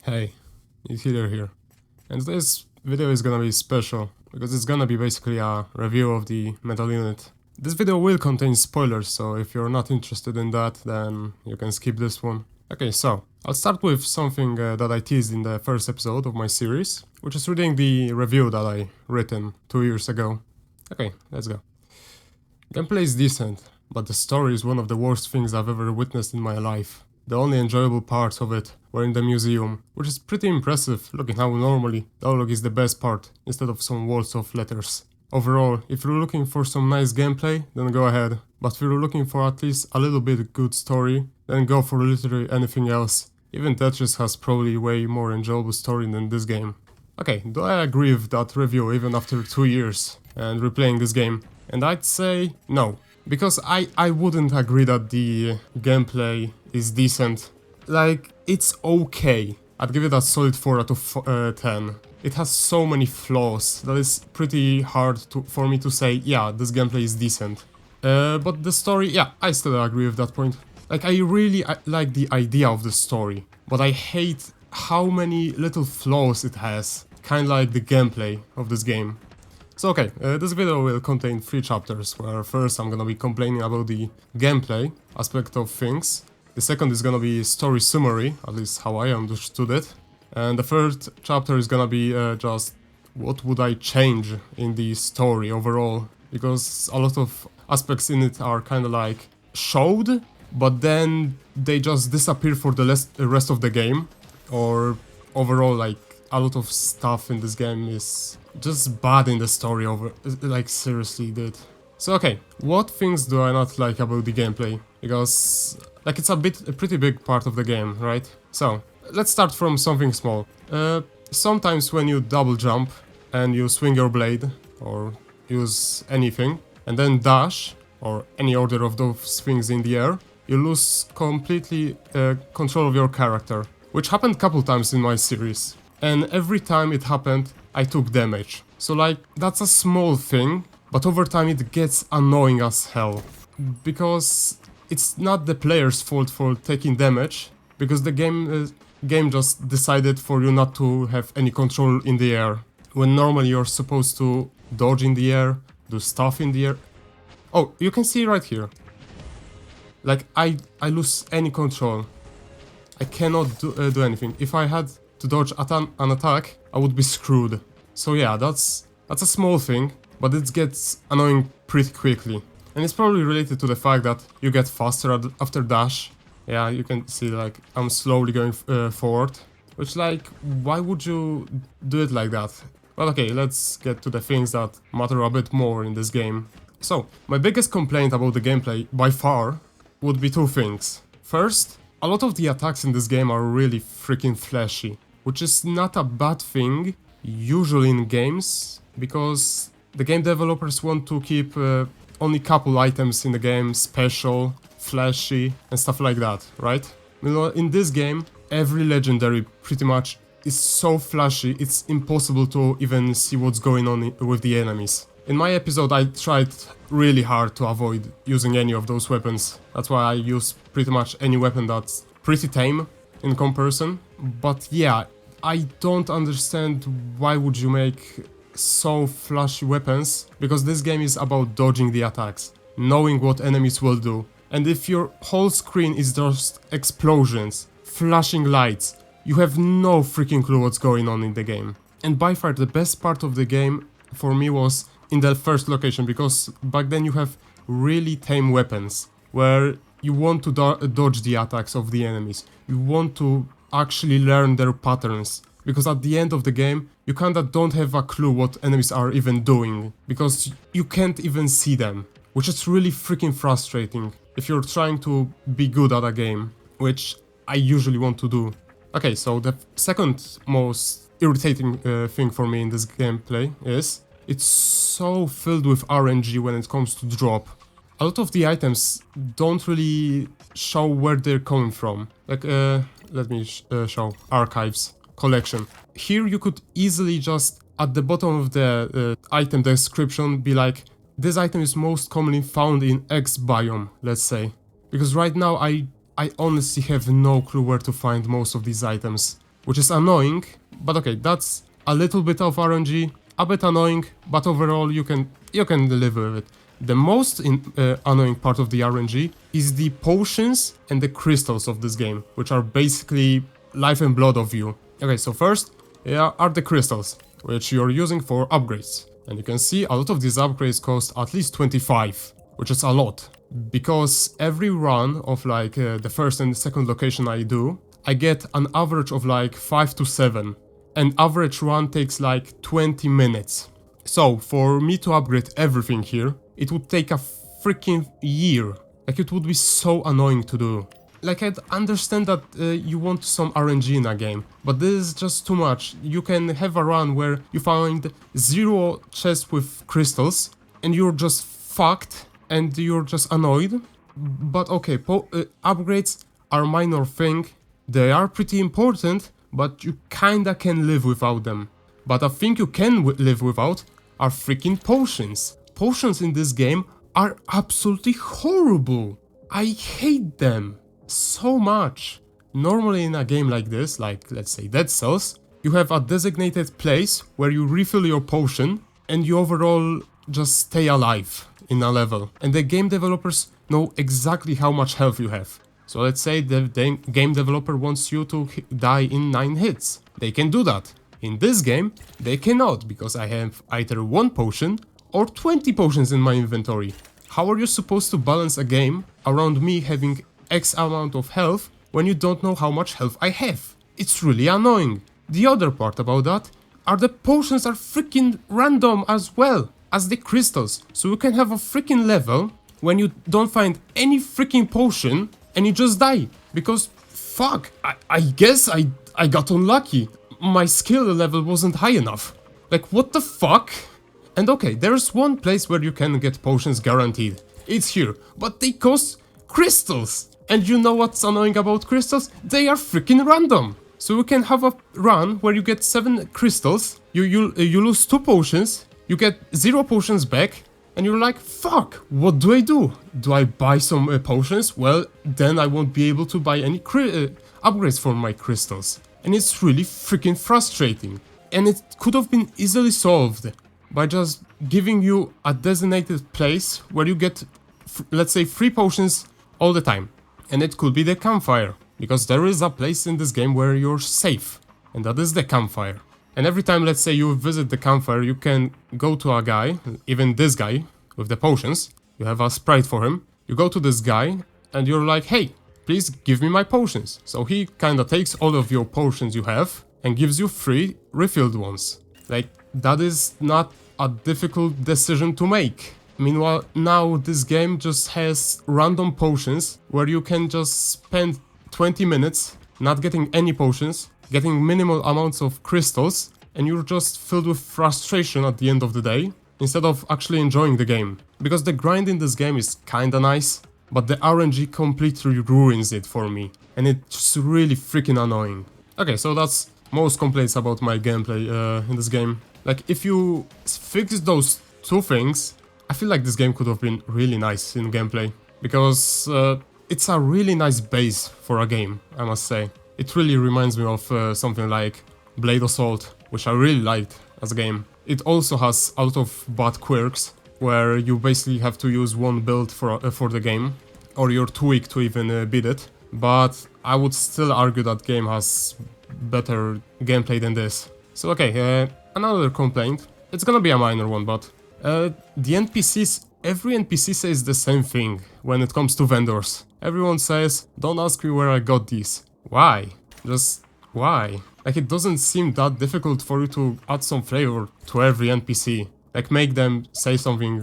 Hey, NeedRambling here, and this video is gonna be special, because it's gonna be basically a review of the metal unit. This video will contain spoilers, so if you're not interested in that, then you can skip this one. Okay, so, I'll start with something that I teased in the first episode of my series, which is reading the review that I written 2 years ago. Okay, let's go. Gameplay is decent, but the story is one of the worst things I've ever witnessed in my life. The only enjoyable parts of it were in the museum, which is pretty impressive, looking how normally dialogue is the best part, instead of some walls of letters. Overall, if you're looking for some nice gameplay, then go ahead, but if you're looking for at least a little bit good story, then go for literally anything else. Even Tetris has probably way more enjoyable story than this game. Okay, do I agree with that review even after 2 years and replaying this game? And I'd say no. Because I wouldn't agree that the gameplay is decent. Like, it's okay. I'd give it a solid 4 out of 10. It has so many flaws that it's pretty hard for me to say, yeah, this gameplay is decent. But the story, yeah, I still agree with that point. Like, I really like the idea of the story, but I hate how many little flaws it has. Kinda like the gameplay of this game. So okay, this video will contain 3 chapters, where first I'm gonna be complaining about the gameplay aspect of things. The second is gonna be story summary, at least how I understood it. And the third chapter is gonna be just what would I change in the story overall. Because a lot of aspects in it are kinda like showed, but then they just disappear for the rest of the game. Or overall, like, a lot of stuff in this game is just bad in the story like, seriously, dude. So okay, what things do I not like about the gameplay? Because, like, it's a pretty big part of the game, right? So, let's start from something small. Sometimes when you double jump and you swing your blade, or use anything, and then dash, or any order of those things in the air, you lose completely control of your character. Which happened a couple times in my series. And every time it happened, I took damage. So, like, that's a small thing, but over time it gets annoying as hell. Because it's not the player's fault for taking damage, because the game just decided for you not to have any control in the air. When normally you're supposed to dodge in the air, do stuff in the air. Oh, you can see right here. Like, I lose any control. I cannot do anything. If I had to dodge an attack, I would be screwed. So yeah, that's a small thing, but it gets annoying pretty quickly. And it's probably related to the fact that you get faster after dash. Yeah, you can see, like, I'm slowly going forward. Which, like, why would you do it like that? But okay, let's get to the things that matter a bit more in this game. So, my biggest complaint about the gameplay, by far, would be 2 things. First, a lot of the attacks in this game are really freaking flashy. Which is not a bad thing, usually in games, because the game developers want to keep only couple items in the game special, flashy, and stuff like that, right? You know, in this game, every legendary pretty much is so flashy, it's impossible to even see what's going on with the enemies. In my episode, I tried really hard to avoid using any of those weapons. That's why I use pretty much any weapon that's pretty tame in comparison. But yeah, I don't understand why would you make so flashy weapons, because this game is about dodging the attacks, knowing what enemies will do. And if your whole screen is just explosions, flashing lights, you have no freaking clue what's going on in the game. And by far the best part of the game for me was in the first location, because back then you have really tame weapons, where you want to dodge the attacks of the enemies. You want to actually learn their patterns, because at the end of the game you kinda don't have a clue what enemies are even doing, because you can't even see them, which is really freaking frustrating if you're trying to be good at a game, which I usually want to do. Okay, so the second most irritating thing for me in this gameplay is it's so filled with RNG when it comes to drop. A lot of the items don't really show where they're coming from. Like, let me show archives, collection. Here you could easily just, at the bottom of the item description, be like, this item is most commonly found in X biome, let's say. Because right now I honestly have no clue where to find most of these items. which is annoying, but okay, that's a little bit of RNG, a bit annoying, but overall you can live with it. The most annoying part of the RNG is the potions and the crystals of this game, which are basically life and blood of you. Okay, so first are the crystals, which you're using for upgrades. And you can see a lot of these upgrades cost at least 25, which is a lot. Because every run of like the first and second location I do, I get an average of like 5 to 7. An average run takes like 20 minutes. So for me to upgrade everything here, it would take a freaking year. Like it would be so annoying to do. Like I understand that you want some RNG in a game, but this is just too much. You can have a run where you find 0 chests with crystals and you're just fucked and you're just annoyed. But okay, upgrades are a minor thing. They are pretty important, but you kinda can live without them. But a thing you can live without are freaking potions. Potions in this game are absolutely horrible. I hate them so much. Normally in a game like this, like let's say Dead Cells, you have a designated place where you refill your potion and you overall just stay alive in a level. And the game developers know exactly how much health you have. So let's say the game developer wants you to die in 9 hits. They can do that. In this game, they cannot, because I have either 1 potion or 20 potions in my inventory. How are you supposed to balance a game around me having X amount of health when you don't know how much health I have? It's really annoying. The other part about that are the potions are freaking random as well as the crystals. So you can have a freaking level when you don't find any freaking potion and you just die. Because fuck, I guess I got unlucky. My skill level wasn't high enough. Like what the fuck? And okay, there's one place where you can get potions guaranteed. It's here, but they cost crystals. And you know what's annoying about crystals? They are freaking random. So you can have a run where you get 7 crystals, you lose 2 potions, you get 0 potions back, and you're like, fuck, what do I do? Do I buy some potions? Well, then I won't be able to buy any upgrades for my crystals. And it's really freaking frustrating. And it could have been easily solved by just giving you a designated place where you get, let's say, 3 potions all the time. And it could be the campfire, because there is a place in this game where you're safe, and that is the campfire. And every time, let's say, you visit the campfire, you can go to a guy, even this guy, with the potions. You have a sprite for him. You go to this guy, and you're like, hey, please give me my potions. So he kinda takes all of your potions you have, and gives you 3 refilled ones. Like, that is not a difficult decision to make. Meanwhile, now this game just has random potions where you can just spend 20 minutes not getting any potions, getting minimal amounts of crystals, and you're just filled with frustration at the end of the day, instead of actually enjoying the game. Because the grind in this game is kinda nice, but the RNG completely ruins it for me, and it's really freaking annoying. Okay, so that's most complaints about my gameplay in this game. Like, if you fix those 2 things, I feel like this game could have been really nice in gameplay, because it's a really nice base for a game, I must say. It really reminds me of something like Blade Assault, which I really liked as a game. It also has a lot of bad quirks, where you basically have to use 1 build for the game, or you're too weak to even beat it. But I would still argue that game has better gameplay than this. So okay, another complaint. It's gonna be a minor one, but the NPCs, every NPC says the same thing when it comes to vendors. Everyone says, don't ask me where I got these. Why? Just why? Like, it doesn't seem that difficult for you to add some flavor to every NPC. Like, make them say something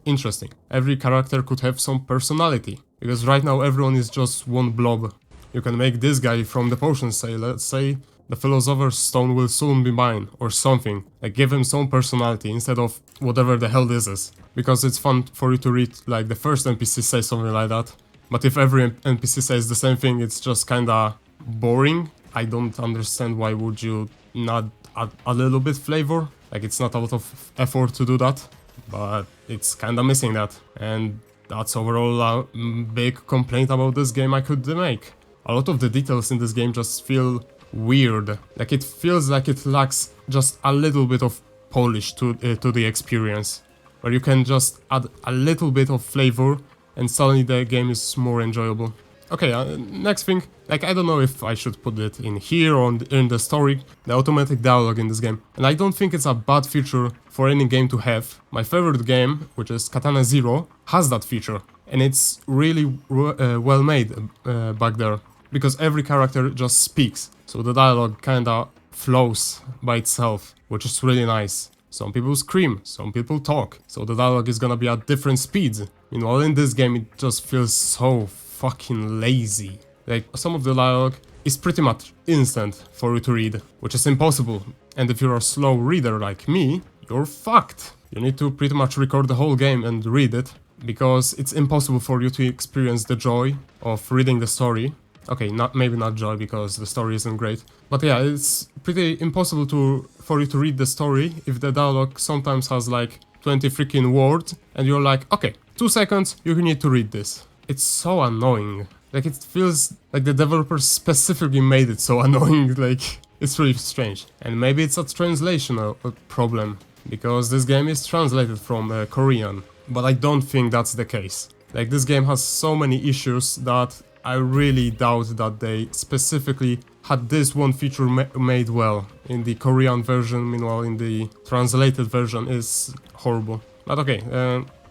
interesting. Every character could have some personality. Because right now everyone is just one blob. You can make this guy from the potion say, let's say, the Philosopher's Stone will soon be mine, or something. Like, give him some personality instead of whatever the hell this is. Because it's fun for you to read, like, the first NPC says something like that. But if every NPC says the same thing, it's just kinda boring. I don't understand why would you not add a little bit flavor. Like, it's not a lot of effort to do that, but it's kinda missing that. And that's overall a big complaint about this game I could make. A lot of the details in this game just feel weird. Like, it feels like it lacks just a little bit of polish to the experience, where you can just add a little bit of flavor and suddenly the game is more enjoyable. Okay, next thing, like, I don't know if I should put it in here or in the story, the automatic dialogue in this game. And I don't think it's a bad feature for any game to have. My favorite game, which is Katana Zero, has that feature. And it's really well made back there, because every character just speaks. So the dialogue kinda flows by itself, which is really nice. Some people scream, some people talk, so the dialogue is gonna be at different speeds. Meanwhile, in this game it just feels so fucking lazy. Like, some of the dialogue is pretty much instant for you to read, which is impossible. And if you're a slow reader like me, you're fucked. You need to pretty much record the whole game and read it, because it's impossible for you to experience the joy of reading the story. Okay, maybe not joy, because the story isn't great. But yeah, it's pretty impossible for you to read the story if the dialogue sometimes has like 20 freaking words, and you're like, okay, 2 seconds, you need to read this. It's so annoying. Like, it feels like the developers specifically made it so annoying, like, it's really strange. And maybe it's a translational problem, because this game is translated from Korean, but I don't think that's the case. Like, this game has so many issues that I really doubt that they specifically had this one feature made well in the Korean version, meanwhile in the translated version is horrible. But okay,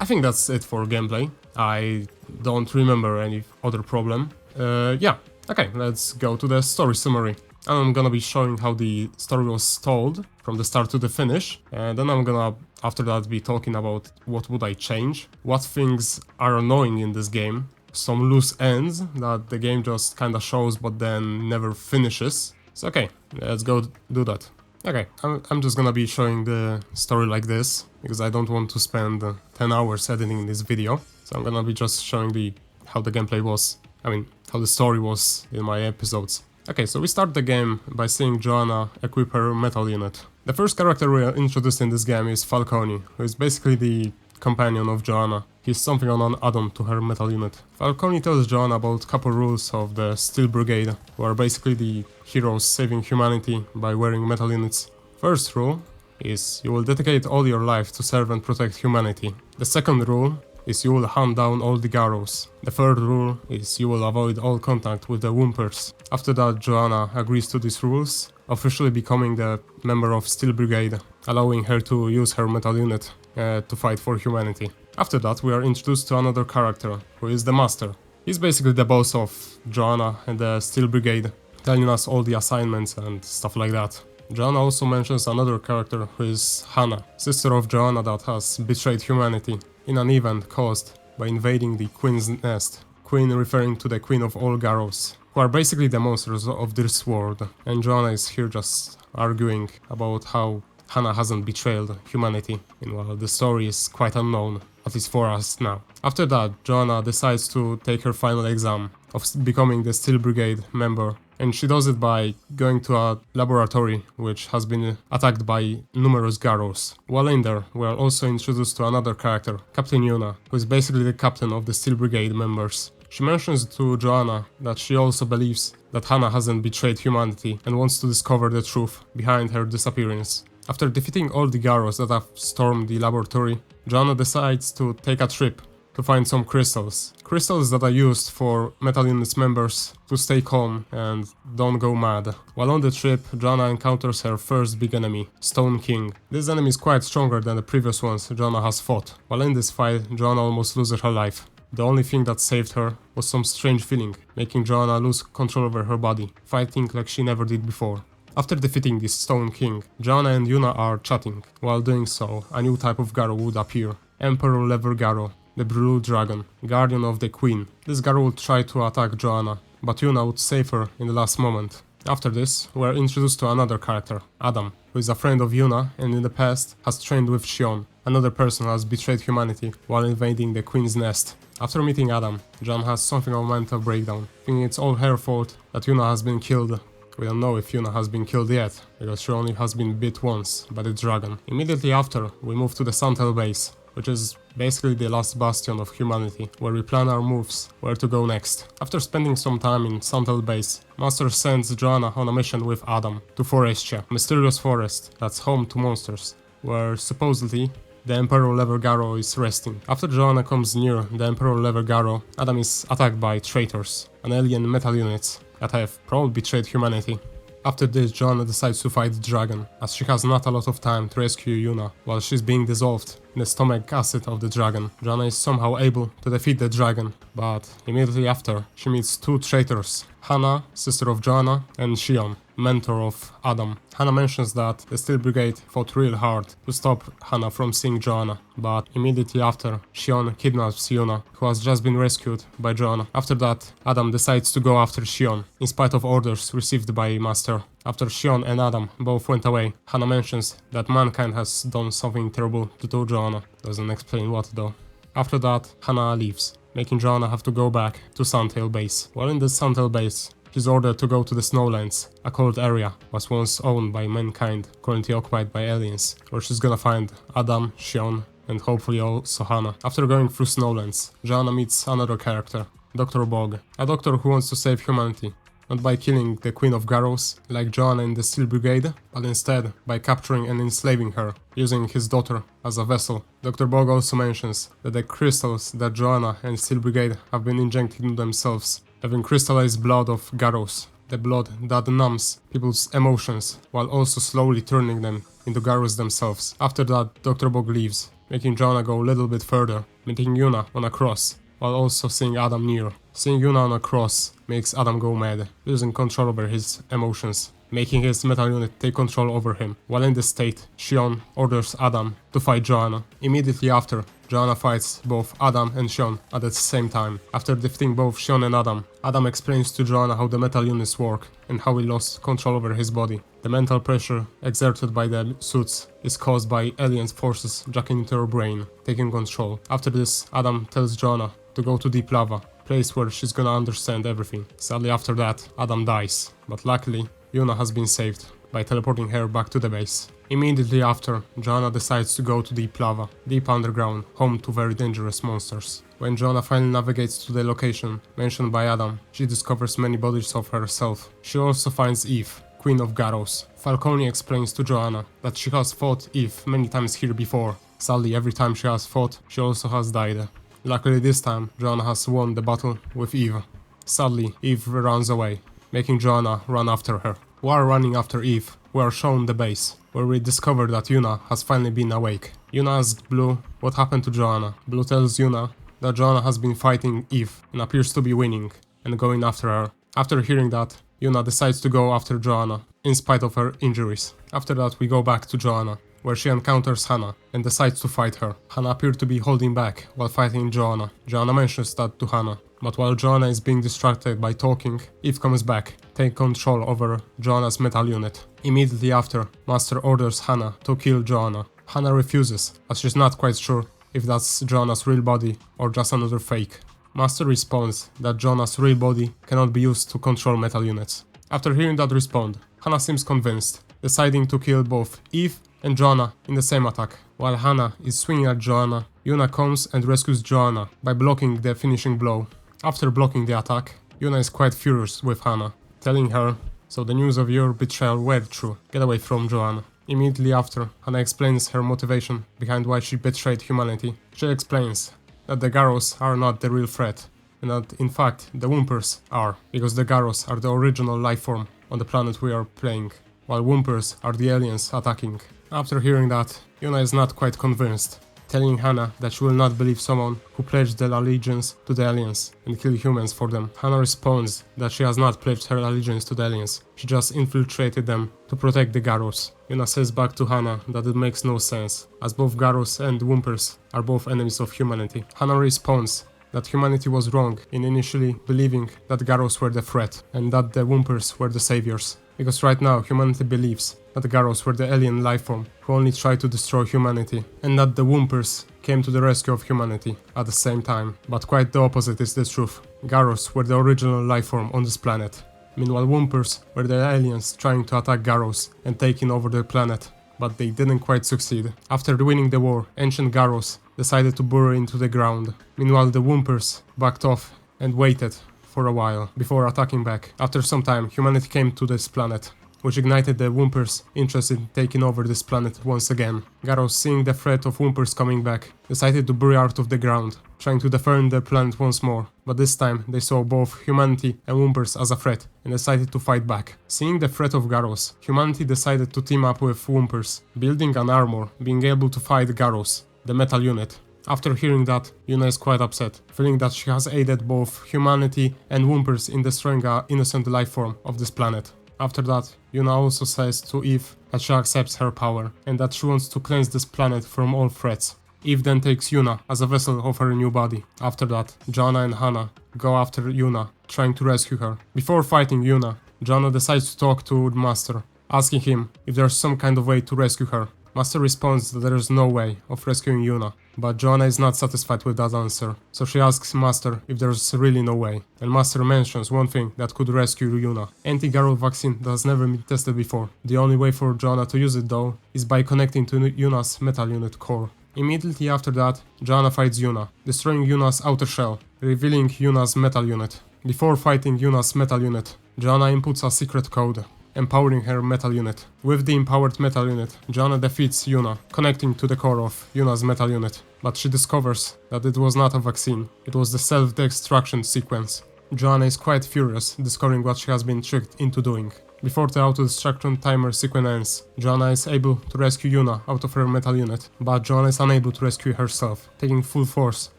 I think that's it for gameplay. I don't remember any other problem. Yeah, okay, let's go to the story summary. And I'm gonna be showing how the story was told from the start to the finish, and then I'm gonna, after that, be talking about what would I change, what things are annoying in this game, some loose ends that the game just kinda shows but then never finishes. So okay, let's go do that. Okay, I'm just gonna be showing the story like this, because I don't want to spend 10 hours editing this video. So I'm gonna be just showing how the gameplay was, how the story was in my episodes. Okay, so we start the game by seeing Joanna equip her metal unit. The first character we are introduced in this game is Falcone, who is basically the companion of Joanna. He's something on an add-on to her metal unit. Falcone tells Joanna about couple rules of the Steel Brigade, who are basically the heroes saving humanity by wearing metal units. First rule is you will dedicate all your life to serve and protect humanity. The second rule is you will hunt down all the Garrows. The third rule is you will avoid all contact with the Whompers. After that, Joanna agrees to these rules, officially becoming the member of Steel Brigade, allowing her to use her metal unit to fight for humanity. After that, we are introduced to another character, who is the Master. He's basically the boss of Joanna and the Steel Brigade, telling us all the assignments and stuff like that. Joanna also mentions another character, who is Hannah, sister of Joanna that has betrayed humanity in an event caused by invading the Queen's Nest. Queen referring to the Queen of all Garrows, who are basically the monsters of this world. And Joanna is here just arguing about how Hannah hasn't betrayed humanity. Meanwhile, the story is quite unknown, at least for us now. After that, Joanna decides to take her final exam of becoming the Steel Brigade member, and she does it by going to a laboratory which has been attacked by numerous Garrows. While in there, we are also introduced to another character, Captain Yuna, who is basically the captain of the Steel Brigade members. She mentions to Joanna that she also believes that Hannah hasn't betrayed humanity and wants to discover the truth behind her disappearance. After defeating all the Garrows that have stormed the laboratory, Joanna decides to take a trip to find some crystals. Crystals that are used for Metal Unit's members to stay calm and don't go mad. While on the trip, Joanna encounters her first big enemy, Stone King. This enemy is quite stronger than the previous ones Joanna has fought. While in this fight, Joanna almost loses her life. The only thing that saved her was some strange feeling, making Joanna lose control over her body, fighting like she never did before. After defeating this Stone King, Joanna and Yuna are chatting. While doing so, a new type of Garrow would appear, Emperor Lever Garrow, the Blue Dragon, guardian of the Queen. This Garrow would try to attack Joanna, but Yuna would save her in the last moment. After this, we are introduced to another character, Adam, who is a friend of Yuna and in the past has trained with Shion, another person who has betrayed humanity while invading the Queen's Nest. After meeting Adam, John has something of a mental breakdown, thinking it's all her fault that Yuna has been killed. We don't know if Yuna has been killed yet, because she only has been bit once by the dragon. Immediately after, we move to the Santel base, which is basically the last bastion of humanity, where we plan our moves, where to go next. After spending some time in Santel base, Master sends Joanna on a mission with Adam to Forestia, a mysterious forest that's home to monsters, where supposedly the Emperor Lever Garrow is resting. After Joanna comes near the Emperor Lever Garrow, Adam is attacked by traitors, an alien metal units that have probably betrayed humanity. After this, Joanna decides to fight the dragon, as she has not a lot of time to rescue Yuna while she's being dissolved in the stomach acid of the dragon. Joanna is somehow able to defeat the dragon, but immediately after, she meets two traitors, Hannah, sister of Joanna, and Shion, mentor of Adam. Hannah mentions that the Steel Brigade fought real hard to stop Hannah from seeing Joanna, but immediately after, Shion kidnaps Yuna, who has just been rescued by Joanna. After that, Adam decides to go after Shion, in spite of orders received by Master. After Shion and Adam both went away, Hannah mentions that mankind has done something terrible to Joanna. Doesn't explain what though. After that, Hannah leaves, making Joanna have to go back to Suntail base. While in the Suntail base, she's ordered to go to the Snowlands, a cold area was once owned by mankind, currently occupied by aliens, where she's gonna find Adam, Shion, and hopefully also Hannah. After going through Snowlands, Joanna meets another character, Dr. Bog, a doctor who wants to save humanity, not by killing the Queen of Garrows, like Joanna in the Steel Brigade, but instead by capturing and enslaving her, using his daughter as a vessel. Dr. Bog also mentions that the crystals that Joanna and Steel Brigade have been injecting into themselves, having crystallized blood of Garrows, the blood that numbs people's emotions, while also slowly turning them into Garrows themselves. After that, Dr. Bog leaves, making Joanna go a little bit further, meeting Yuna on a cross, while also seeing Adam near. Seeing Yuna on a cross makes Adam go mad, losing control over his emotions, making his metal unit take control over him. While in this state, Shion orders Adam to fight Joanna. Immediately after, Joanna fights both Adam and Shion at the same time. After defeating both Shion and Adam, Adam explains to Joanna how the metal units work and how he lost control over his body. The mental pressure exerted by the suits is caused by alien forces jacking into her brain, taking control. After this, Adam tells Joanna to go to deep lava, place where she's gonna understand everything. Sadly, after that, Adam dies, but luckily, Yuna has been saved by teleporting her back to the base. Immediately after, Joanna decides to go to deep lava, deep underground, home to very dangerous monsters. When Joanna finally navigates to the location mentioned by Adam, she discovers many bodies of herself. She also finds Eve, Queen of Garrows. Falcone explains to Joanna that she has fought Eve many times here before. Sadly, every time she has fought, she also has died. Luckily this time, Joanna has won the battle with Eve. Sadly, Eve runs away, making Joanna run after her. While running after Eve, we are shown the base, where we discover that Yuna has finally been awake. Yuna asks Blue what happened to Joanna. Blue tells Yuna that Joanna has been fighting Eve and appears to be winning and going after her. After hearing that, Yuna decides to go after Joanna, in spite of her injuries. After that, we go back to Joanna, where she encounters Hannah and decides to fight her. Hannah appeared to be holding back while fighting Joanna. Joanna mentions that to Hannah, but while Joanna is being distracted by talking, Eve comes back, taking control over Joanna's metal unit. Immediately after, Master orders Hannah to kill Joanna. Hannah refuses, as she's not quite sure if that's Joanna's real body or just another fake. Master responds that Joanna's real body cannot be used to control metal units. After hearing that response, Hannah seems convinced, deciding to kill both Eve and Joanna in the same attack. While Hannah is swinging at Joanna, Yuna comes and rescues Joanna by blocking the finishing blow. After blocking the attack, Yuna is quite furious with Hannah, telling her, "So the news of your betrayal were true, get away from Joanna." Immediately after, Hannah explains her motivation behind why she betrayed humanity. She explains that the Garrows are not the real threat, and that in fact the Woompers are, because the Garrows are the original life form on the planet we are playing, while Woompers are the aliens attacking. After hearing that, Yuna is not quite convinced, telling Hannah that she will not believe someone who pledged their allegiance to the aliens and kill humans for them. Hannah responds that she has not pledged her allegiance to the aliens, she just infiltrated them to protect the Garrows. Yuna says back to Hannah that it makes no sense, as both Garrows and Woompers are both enemies of humanity. Hannah responds that humanity was wrong in initially believing that Garrows were the threat and that the Woompers were the saviors. Because right now humanity believes that the Garrows were the alien lifeform who only tried to destroy humanity, and that the Woompers came to the rescue of humanity at the same time. But quite the opposite is the truth. Garrows were the original lifeform on this planet. Meanwhile, Woompers were the aliens trying to attack Garrows and taking over the planet but they didn't quite succeed. After winning the war, ancient Garros decided to burrow into the ground. Meanwhile, the Whompers backed off and waited for a while before attacking back. After some time, humanity came to this planet, which ignited the Whompers' interest in taking over this planet once again. Garros, seeing the threat of Whompers coming back, decided to bury out of the ground, trying to defend the planet once more, but this time they saw both humanity and Whompers as a threat and decided to fight back. Seeing the threat of Garros, humanity decided to team up with Whompers, building an armor, being able to fight Garros, the metal unit. After hearing that, Yuna is quite upset, feeling that she has aided both humanity and Whompers in destroying an innocent life form of this planet. After that, Yuna also says to Eve that she accepts her power and that she wants to cleanse this planet from all threats. Eve then takes Yuna as a vessel of her new body. After that, Joanna and Hannah go after Yuna, trying to rescue her. Before fighting Yuna, Joanna decides to talk to Master, asking him if there's some kind of way to rescue her. Master responds that there is no way of rescuing Yuna, but Joanna is not satisfied with that answer, so she asks Master if there's really no way, and Master mentions one thing that could rescue Yuna: anti-Garrow vaccine that has never been tested before. The only way for Joanna to use it though is by connecting to Yuna's metal unit core. Immediately after that, Joanna fights Yuna, destroying Yuna's outer shell, revealing Yuna's metal unit. Before fighting Yuna's metal unit, Joanna inputs a secret code, empowering her metal unit. With the empowered metal unit, Joanna defeats Yuna, connecting to the core of Yuna's metal unit, but she discovers that it was not a vaccine, it was the self-destruction sequence. Joanna is quite furious, discovering what she has been tricked into doing. Before the auto-destruction timer sequence ends, Joanna is able to rescue Yuna out of her metal unit, but Joanna is unable to rescue herself, taking full force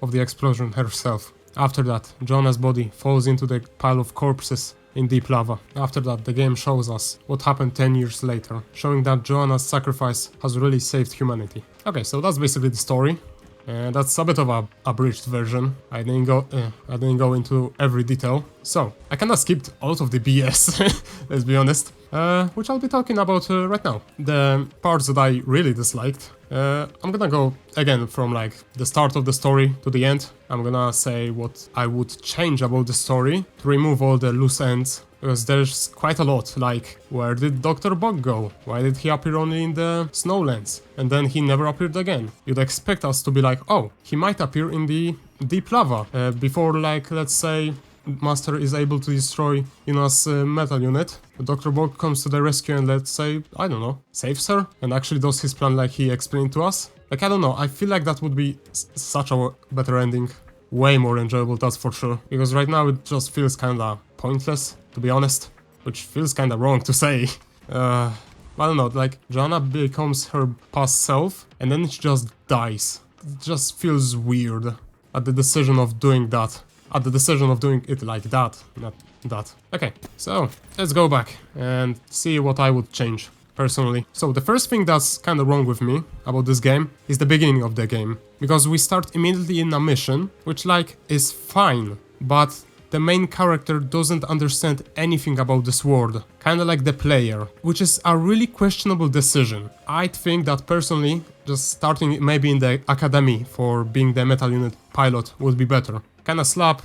of the explosion herself. After that, Joanna's body falls into the pile of corpses in deep lava. After that, the game shows us what happened 10 years later, showing that Joanna's sacrifice has really saved humanity. Okay, so that's basically the story. That's a bit of a abridged version. I didn't go into every detail, so I kinda skipped a lot of the BS, let's be honest, which I'll be talking about right now. The parts that I really disliked. I'm gonna go again from like the start of the story to the end. I'm gonna say what I would change about the story to remove all the loose ends, because there's quite a lot, like where did Dr. Bug go? Why did he appear only in the Snowlands? And then he never appeared again. You'd expect us to be like, oh, he might appear in the deep lava before, like, let's say Master is able to destroy Yuna's metal unit. Dr. Bug comes to the rescue and, let's say, I don't know, saves her and actually does his plan like he explained to us. Like, I don't know, I feel like that would be such a better ending. Way more enjoyable, that's for sure. Because right now it just feels kinda pointless, to be honest. Which feels kinda wrong to say. I don't know, like, Joanna becomes her past self and then she just dies. It just feels weird at the decision of doing that. At the decision of doing it like that, not that. Okay, so let's go back and see what I would change personally. So the first thing that's kind of wrong with me about this game is the beginning of the game, because we start immediately in a mission, which like is fine, but the main character doesn't understand anything about this world, kinda like the player, which is a really questionable decision. I think that personally, just starting maybe in the academy for being the metal unit pilot would be better. Kinda slap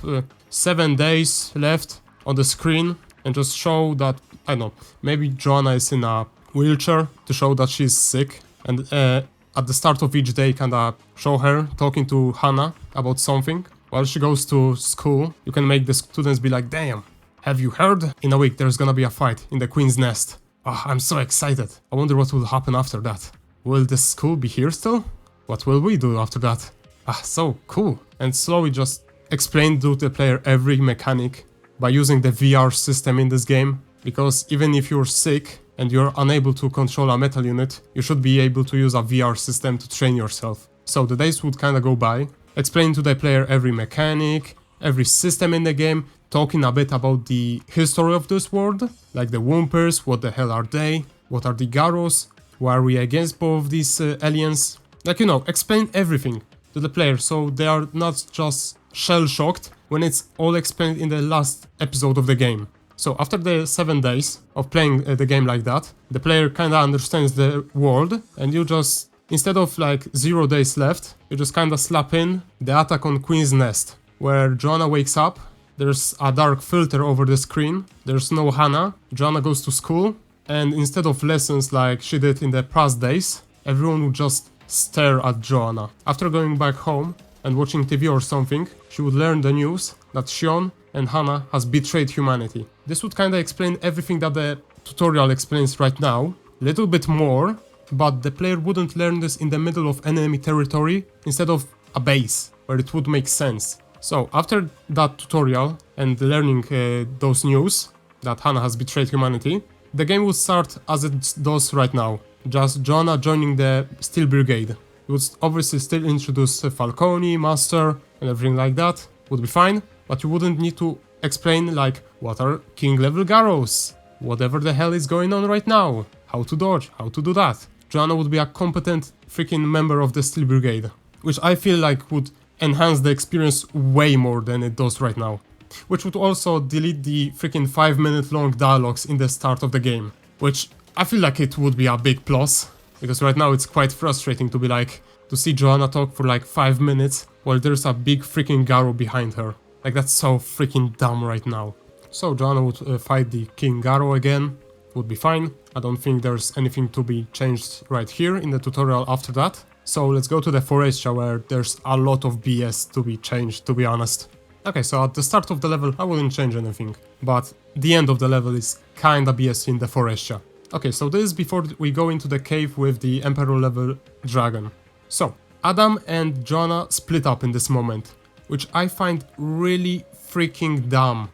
7 days left on the screen and just show that, I don't know, maybe Joanna is in a wheelchair to show that she's sick, and at the start of each day kinda show her talking to Hannah about something. While she goes to school, you can make the students be like, damn, have you heard? In a week there's gonna be a fight in the Queen's Nest. Oh, I'm so excited. I wonder what will happen after that. Will the school be here still? What will we do after that? Ah, so cool. And slowly just explain to the player every mechanic by using the VR system in this game, because even if you're sick and you're unable to control a metal unit, you should be able to use a VR system to train yourself. So the days would kinda go by, explain to the player every mechanic, every system in the game, talking a bit about the history of this world, like the Whompers, what the hell are they, what are the Garros, why are we against both of these aliens, like, you know, explain everything to the player so they are not just shell-shocked when it's all explained in the last episode of the game. So after the 7 days of playing the game like that, the player kinda understands the world, and you just, instead of like 0 days left, you just kinda slap in the attack on Queen's Nest, where Joanna wakes up, there's a dark filter over the screen, there's no Hannah, Joanna goes to school, and instead of lessons like she did in the past days, everyone would just stare at Joanna. After going back home and watching TV or something, she would learn the news that Shion and Hana has betrayed humanity. This would kinda explain everything that the tutorial explains right now, little bit more, but the player wouldn't learn this in the middle of enemy territory instead of a base, where it would make sense. So after that tutorial and learning those news that Hana has betrayed humanity, the game would start as it does right now, just Joanna joining the Steel Brigade. It would obviously still introduce Falcone, Master, and everything like that, would be fine, but you wouldn't need to explain like what are king level Garrows, whatever the hell is going on right now, how to dodge, how to do that. Joanna would be a competent freaking member of the Steel Brigade, which I feel like would enhance the experience way more than it does right now. Which would also delete the freaking 5-minute long dialogues in the start of the game, which I feel like it would be a big plus, because right now it's quite frustrating to be like, to see Joanna talk for like 5 minutes while there's a big freaking Garrow behind her. Like that's so freaking dumb right now. So Joanna would fight the King Garrow again, would be fine. I don't think there's anything to be changed right here in the tutorial after that. So let's go to the Forestia where there's a lot of BS to be changed, to be honest. Okay, so at the start of the level I wouldn't change anything, but the end of the level is kinda BS in the Forestia. Okay, so this is before we go into the cave with the Emperor level dragon. So, Adam and Joanna split up in this moment, which I find really freaking dumb.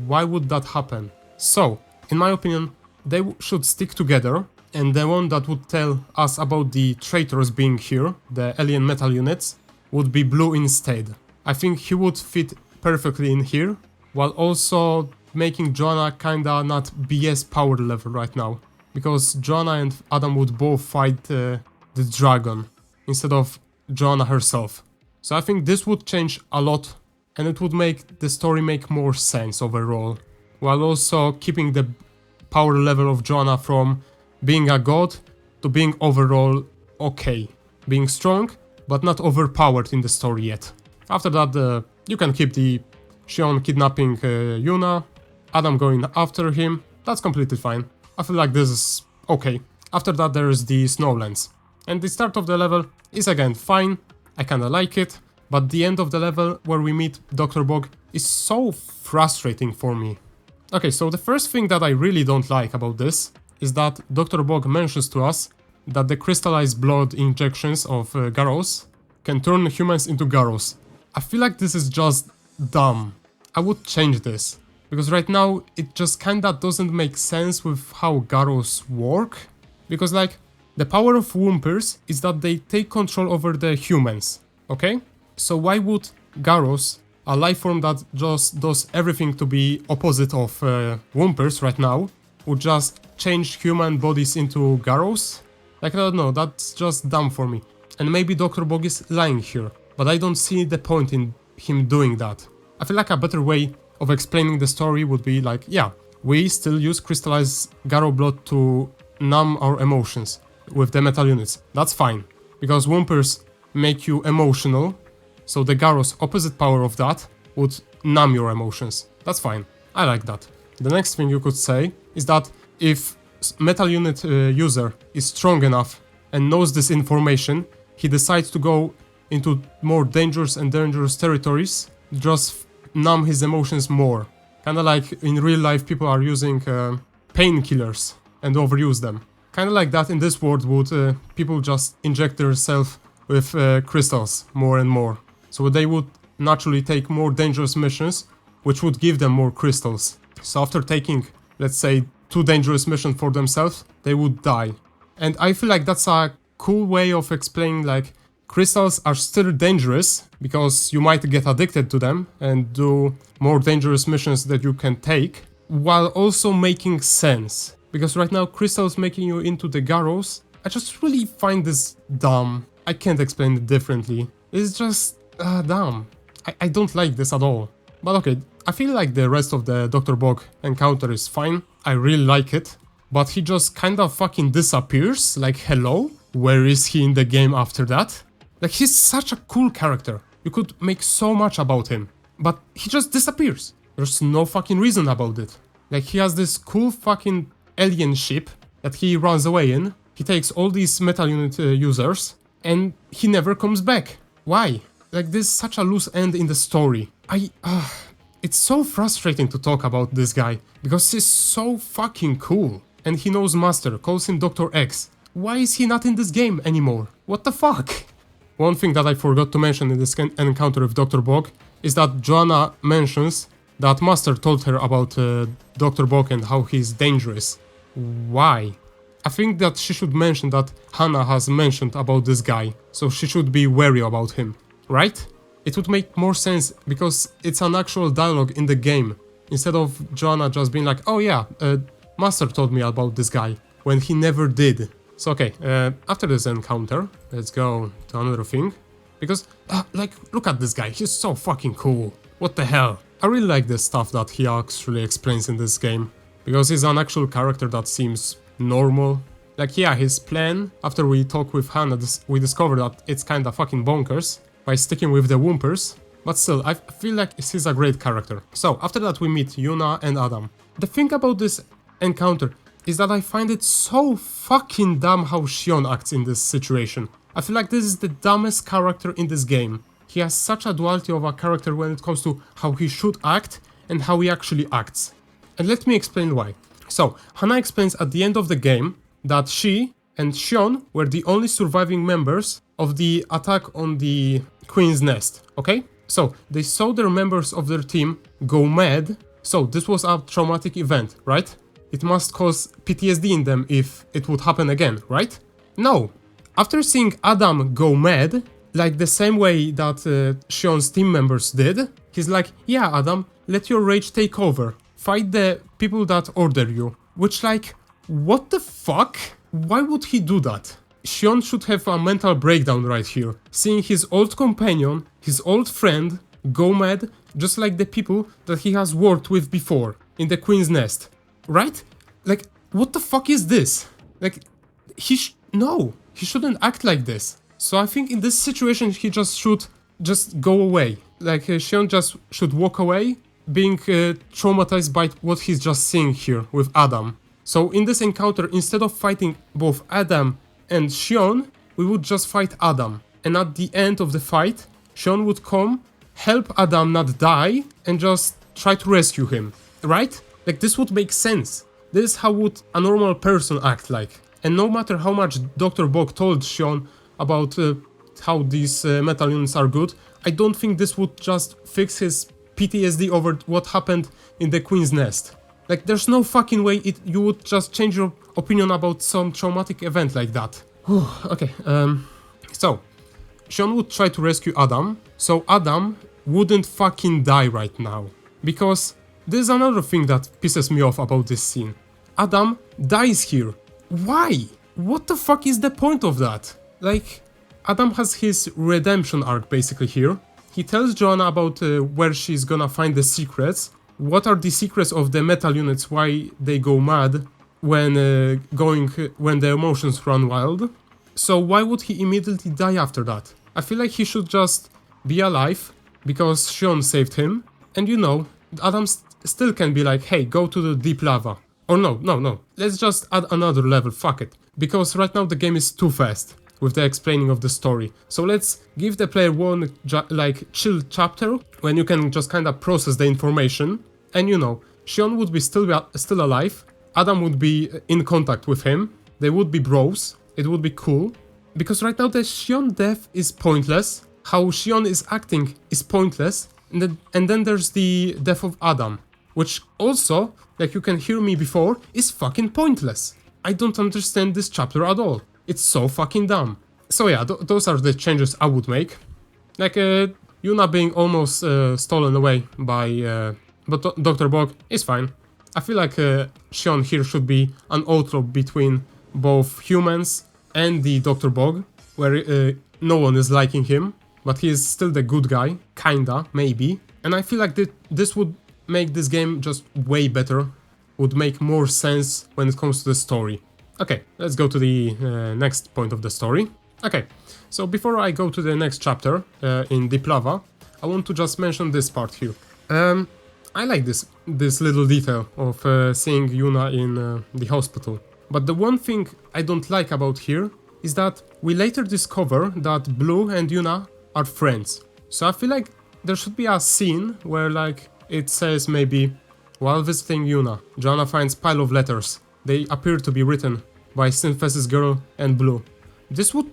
Why would that happen? So, in my opinion, they should stick together, and the one that would tell us about the traitors being here, the alien metal units, would be Blue instead. I think he would fit perfectly in here, while also making Joanna kinda not BS power level right now, because Joanna and Adam would both fight the dragon instead of Joanna herself. So I think this would change a lot, and it would make the story make more sense overall, while also keeping the power level of Joanna from being a god to being overall okay, being strong but not overpowered in the story yet. After that, you can keep the Shion kidnapping Yuna, Adam going after him, that's completely fine. I feel like this is okay. After that there is the Snowlands. And the start of the level is again fine, I kinda like it, but the end of the level where we meet Dr. Bog is so frustrating for me. Okay, so the first thing that I really don't like about this is that Dr. Bog mentions to us that the crystallized blood injections of Garrows can turn humans into Garrows. I feel like this is just dumb. I would change this, because right now it just kinda doesn't make sense with how Garrows work, because like, the power of Whompers is that they take control over the humans, okay? So why would Garrows, a life form that just does everything to be opposite of Whompers right now, would just change human bodies into Garrows? Like, I don't know, that's just dumb for me. And maybe Dr. Bog is lying here, but I don't see the point in him doing that. I feel like a better way of explaining the story would be like, yeah, we still use crystallized Garrow blood to numb our emotions with the metal units. That's fine, because Whompers make you emotional, so the Garrow's opposite power of that would numb your emotions. That's fine, I like that. The next thing you could say is that if metal unit user is strong enough and knows this information, he decides to go into more dangerous and dangerous territories, just numb his emotions more. Kinda like in real life people are using painkillers and overuse them. Kinda like that in this world would people just inject themselves with crystals more and more. So they would naturally take more dangerous missions, which would give them more crystals. So after taking, let's say, 2 dangerous missions for themselves, they would die. And I feel like that's a cool way of explaining like, crystals are still dangerous, because you might get addicted to them and do more dangerous missions that you can take, while also making sense. Because right now, crystals making you into the Garrows, I just really find this dumb. I can't explain it differently. It's just dumb. I don't like this at all. But okay, I feel like the rest of the Dr. Bog encounter is fine. I really like it. But he just kinda fucking disappears, like hello? Where is he in the game after that? Like, he's such a cool character. You could make so much about him. But he just disappears. There's no fucking reason about it. Like, he has this cool fucking alien ship that he runs away in. He takes all these metal unit users and he never comes back. Why? Like, this is such a loose end in the story. It's so frustrating to talk about this guy, because he's so fucking cool. And he knows Master, calls him Dr. X. Why is he not in this game anymore? What the fuck? One thing that I forgot to mention in this encounter with Dr. Bog is that Joanna mentions that Master told her about Dr. Bog and how he's dangerous. Why? I think that she should mention that Hannah has mentioned about this guy, so she should be wary about him, right? It would make more sense because it's an actual dialogue in the game, instead of Joanna just being like, oh yeah, Master told me about this guy, when he never did. So okay, after this encounter, let's go to another thing, because, like, look at this guy, he's so fucking cool. What the hell? I really like the stuff that he actually explains in this game, because he's an actual character that seems normal. Like, yeah, his plan, after we talk with Hannah, we discover that it's kinda fucking bonkers by sticking with the Whompers, but still, I feel like he's a great character. So, after that we meet Yuna and Adam. The thing about this encounter is that I find it so fucking dumb how Shion acts in this situation. I feel like this is the dumbest character in this game. He has such a duality of a character when it comes to how he should act and how he actually acts. And let me explain why. So, Hannah explains at the end of the game that she and Shion were the only surviving members of the attack on the Queen's Nest, okay? So, they saw their members of their team go mad, so this was a traumatic event, right? It must cause PTSD in them if it would happen again, right? No. After seeing Adam go mad, like the same way that Shion's team members did, he's like, yeah, Adam, let your rage take over. Fight the people that order you. Which, like, what the fuck? Why would he do that? Shion should have a mental breakdown right here, seeing his old companion, his old friend, go mad, just like the people that he has worked with before, in the Queen's Nest. Right? Like, what the fuck is this? Like, no, he shouldn't act like this. So I think in this situation he just should just go away. Like, Shion just should walk away, being traumatized by what he's just seeing here with Adam. So in this encounter, instead of fighting both Adam and Shion, we would just fight Adam. And at the end of the fight, Shion would come, help Adam not die, and just try to rescue him. Right? Like, this would make sense. This is how would a normal person act like. And no matter how much Dr. Bog told Shion about how these metal units are good, I don't think this would just fix his PTSD over what happened in the Queen's Nest. Like, there's no fucking way you would just change your opinion about some traumatic event like that. Okay, so, Shion would try to rescue Adam, so Adam wouldn't fucking die right now. Because this is another thing that pisses me off about this scene. Adam dies here. Why? What the fuck is the point of that? Like, Adam has his redemption arc basically here. He tells Joanna about where she's gonna find the secrets. What are the secrets of the metal units, why they go mad when the emotions run wild. So why would he immediately die after that? I feel like he should just be alive because Shion saved him. And you know, Adam still can be like, hey, go to the deep lava. Or no, let's just add another level, fuck it. Because right now the game is too fast with the explaining of the story. So let's give the player one, like, chill chapter when you can just kind of process the information. And you know, Shion would be still alive, Adam would be in contact with him, they would be bros, it would be cool. Because right now the Shion death is pointless, how Shion is acting is pointless, and then there's the death of Adam, which also, like you can hear me before, is fucking pointless. I don't understand this chapter at all. It's so fucking dumb. So yeah, those are the changes I would make. Like, Yuna being almost stolen away by but Dr. Bog is fine. I feel like Shion here should be an outlaw between both humans and the Dr. Bog, where no one is liking him, but he is still the good guy, kinda, maybe. And I feel like this would make this game just way better, would make more sense when it comes to the story. Okay, let's go to the next point of the story. Okay, so before I go to the next chapter in Deep Lava, I want to just mention this part here. I like this little detail of seeing Yuna in the hospital. But the one thing I don't like about here is that we later discover that Blue and Yuna are friends. So I feel like there should be a scene where like it says maybe, while visiting Yuna, Joanna finds pile of letters. They appear to be written by Synthesis Girl and Blue. This would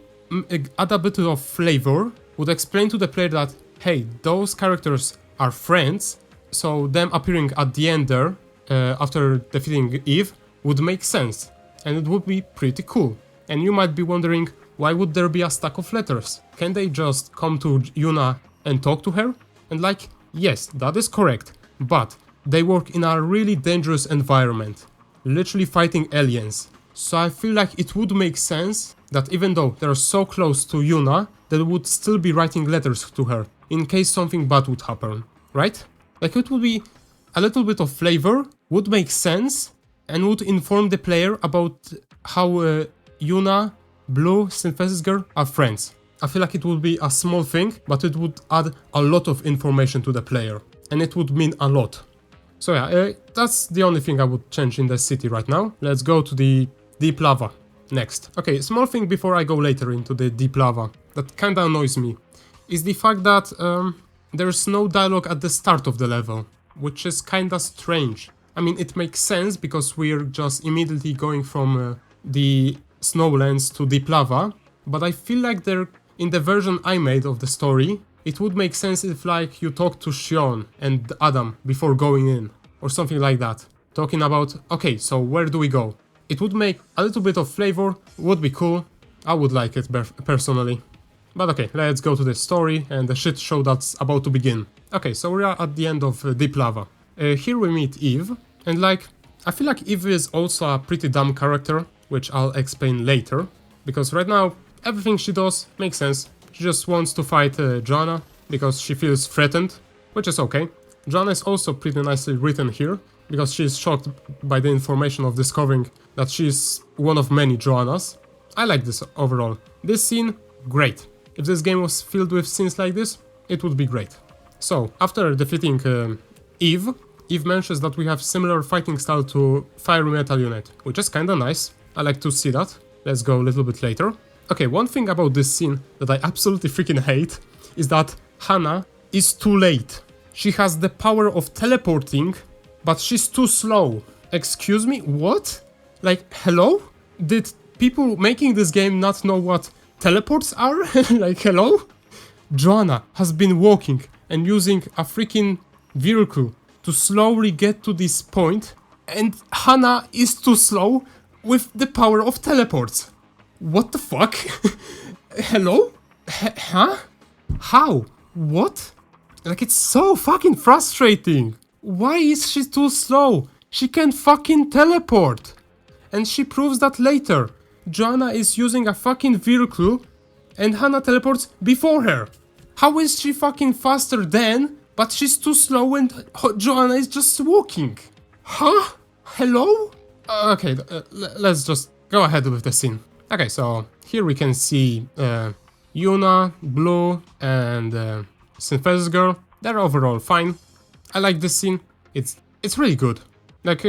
add a bit of flavor, would explain to the player that, hey, those characters are friends, so them appearing at the end there, after defeating Eve, would make sense, and it would be pretty cool. And you might be wondering, why would there be a stack of letters? Can they just come to Yuna and talk to her? And like, yes, that is correct, but they work in a really dangerous environment, literally fighting aliens. So I feel like it would make sense that even though they're so close to Yuna, they would still be writing letters to her, in case something bad would happen, right? Like it would be a little bit of flavor, would make sense, and would inform the player about how Yuna, Blue, Synthesis Girl are friends. I feel like it would be a small thing, but it would add a lot of information to the player, and it would mean a lot. So yeah, that's the only thing I would change in the city right now. Let's go to the deep lava next. Okay, small thing before I go later into the deep lava that kinda annoys me is the fact that there's no dialogue at the start of the level, which is kinda strange. I mean, it makes sense because we're just immediately going from the snowlands to deep lava, but I feel like in the version I made of the story, it would make sense if like you talk to Shion and Adam before going in, or something like that. Talking about, okay, so where do we go? It would make a little bit of flavor, would be cool. I would like it personally. But okay, let's go to the story and the shit show that's about to begin. Okay, so we are at the end of Deep Lava. Here we meet Eve, and like, I feel like Eve is also a pretty dumb character, which I'll explain later, because right now, everything she does makes sense. She just wants to fight Joanna, because she feels threatened, which is okay. Joanna is also pretty nicely written here, because she is shocked by the information of discovering that she is one of many Joannas. I like this overall. This scene, great. If this game was filled with scenes like this, it would be great. So, after defeating Eve, Eve mentions that we have similar fighting style to Fire Metal Unit, which is kinda nice. I like to see that. Let's go a little bit later. Okay, one thing about this scene that I absolutely freaking hate is that Hannah is too late. She has the power of teleporting, but she's too slow. Excuse me, what? Like, hello? Did people making this game not know what teleports are? Like, hello? Joanna has been walking and using a freaking vehicle to slowly get to this point, and Hannah is too slow with the power of teleports. What the fuck? Hello? Huh? How? What? Like, it's so fucking frustrating. Why is she too slow? She can fucking teleport. And she proves that later. Joanna is using a fucking vehicle and Hannah teleports before her. How is she fucking faster then, but she's too slow and Joanna is just walking? Huh? Hello? Okay, let's just go ahead with the scene. Okay, so here we can see Yuna, Blue, and Synthesis Girl. They're overall fine. I like this scene. It's really good. Like,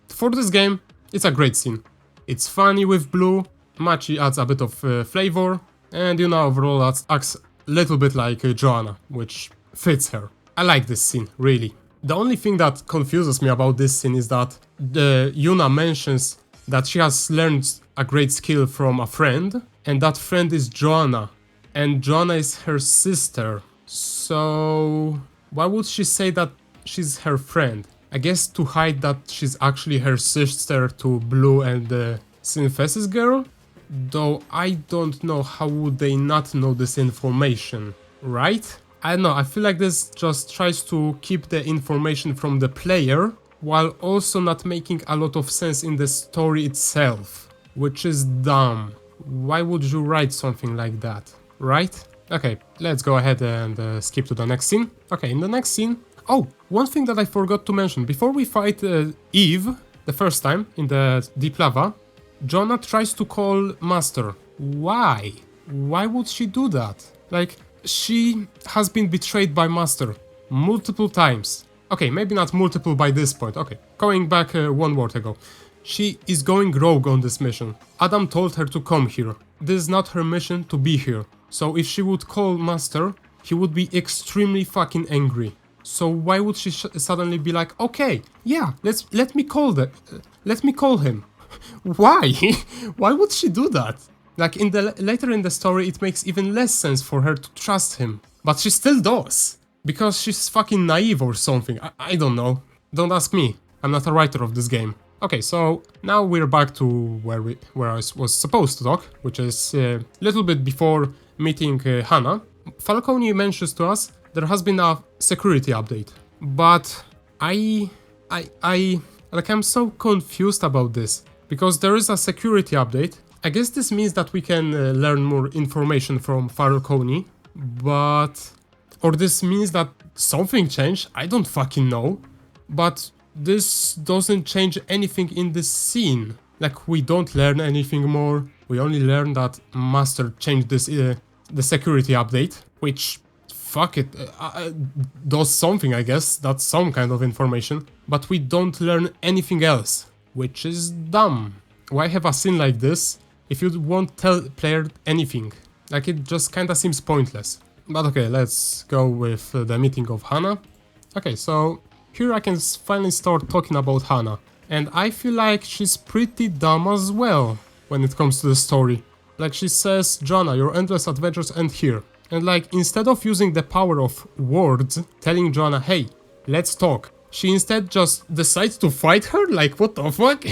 for this game, it's a great scene. It's funny with Blue, Machi adds a bit of flavor, and Yuna overall acts a little bit like Joanna, which fits her. I like this scene, really. The only thing that confuses me about this scene is that Yuna mentions that she has learned a great skill from a friend, and that friend is Joanna, and Joanna is her sister. So why would she say that she's her friend? I guess to hide that she's actually her sister to Blue and the Synthesis Girl? Though I don't know how would they not know this information, right? I don't know, I feel like this just tries to keep the information from the player while also not making a lot of sense in the story itself, which is dumb. Why would you write something like that, right? Okay, let's go ahead and skip to the next scene. Okay, in the next scene... Oh, one thing that I forgot to mention. Before we fight Eve, the first time, in the deep lava, Joanna tries to call Master. Why? Why would she do that? Like, she has been betrayed by Master multiple times. Okay, maybe not multiple by this point. Okay, going back one word ago. She is going rogue on this mission. Adam told her to come here. This is not her mission to be here. So if she would call Master, he would be extremely fucking angry. So why would she suddenly be like, okay, yeah, let me call him. Why? Why would she do that? Like later in the story, it makes even less sense for her to trust him. But she still does. Because she's fucking naive or something. I don't know. Don't ask me. I'm not a writer of this game. Okay, so now we're back to where I was supposed to talk, which is a little bit before meeting Hannah. Falcone mentions to us there has been a security update, but I'm so confused about this because there is a security update. I guess this means that we can learn more information from Falcone, or this means that something changed. I don't fucking know, but this doesn't change anything in this scene. Like, we don't learn anything more. We only learn that Master changed this the security update, which, fuck it, does something, I guess. That's some kind of information. But we don't learn anything else, which is dumb. Why have a scene like this if you won't tell player anything? Like, it just kinda seems pointless. But okay, let's go with the meeting of Hannah. Okay, so here I can finally start talking about Hannah. And I feel like she's pretty dumb as well when it comes to the story. Like, she says, Joanna, your endless adventures end here. And like, instead of using the power of words, telling Joanna, hey, let's talk, she instead just decides to fight her? Like, what the fuck?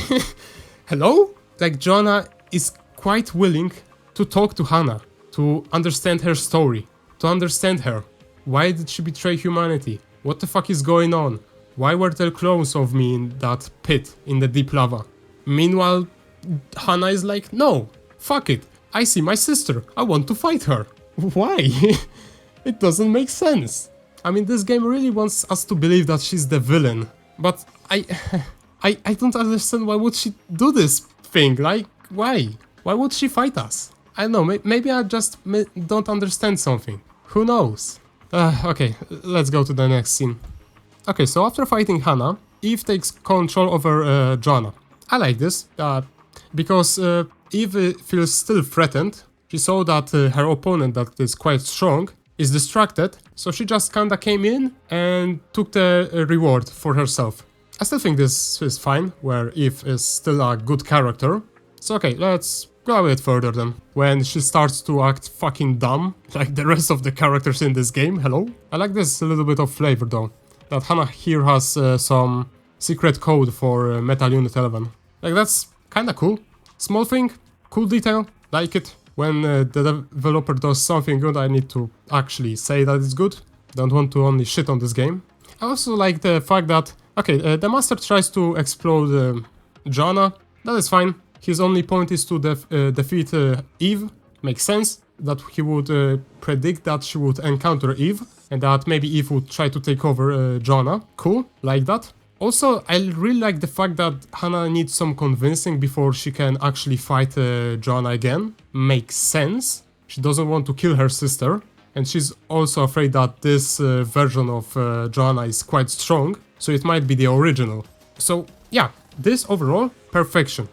Hello? Like, Joanna is quite willing to talk to Hannah, to understand her story, to understand her. Why did she betray humanity? What the fuck is going on? Why were there clones of me in that pit, in the deep lava? Meanwhile, Hannah is like, no, fuck it. I see my sister. I want to fight her. Why? It doesn't make sense. I mean, this game really wants us to believe that she's the villain. But I don't understand why would she do this thing. Like, why? Why would she fight us? I don't know, maybe I just don't understand something. Who knows? Okay, let's go to the next scene. Okay, so after fighting Hannah, Eve takes control over Joanna. I like this, because Eve feels still threatened. She saw that her opponent, that is quite strong, is distracted, so she just kinda came in and took the reward for herself. I still think this is fine, where Eve is still a good character. So okay, let's go a bit further then. When she starts to act fucking dumb, like the rest of the characters in this game, hello? I like this a little bit of flavor though. That Hannah here has some secret code for Metal Unit 11. Like, that's kinda cool. Small thing, cool detail, like it. When the developer does something good, I need to actually say that it's good. Don't want to only shit on this game. I also like the fact that, okay, the Master tries to explode Joanna. That is fine. His only point is to defeat Eve. Makes sense that he would predict that she would encounter Eve, and that maybe Eve would try to take over Joanna. Cool, like that. Also, I really like the fact that Hannah needs some convincing before she can actually fight Joanna again. Makes sense. She doesn't want to kill her sister, and she's also afraid that this version of Joanna is quite strong, so it might be the original. So yeah, this overall, perfection.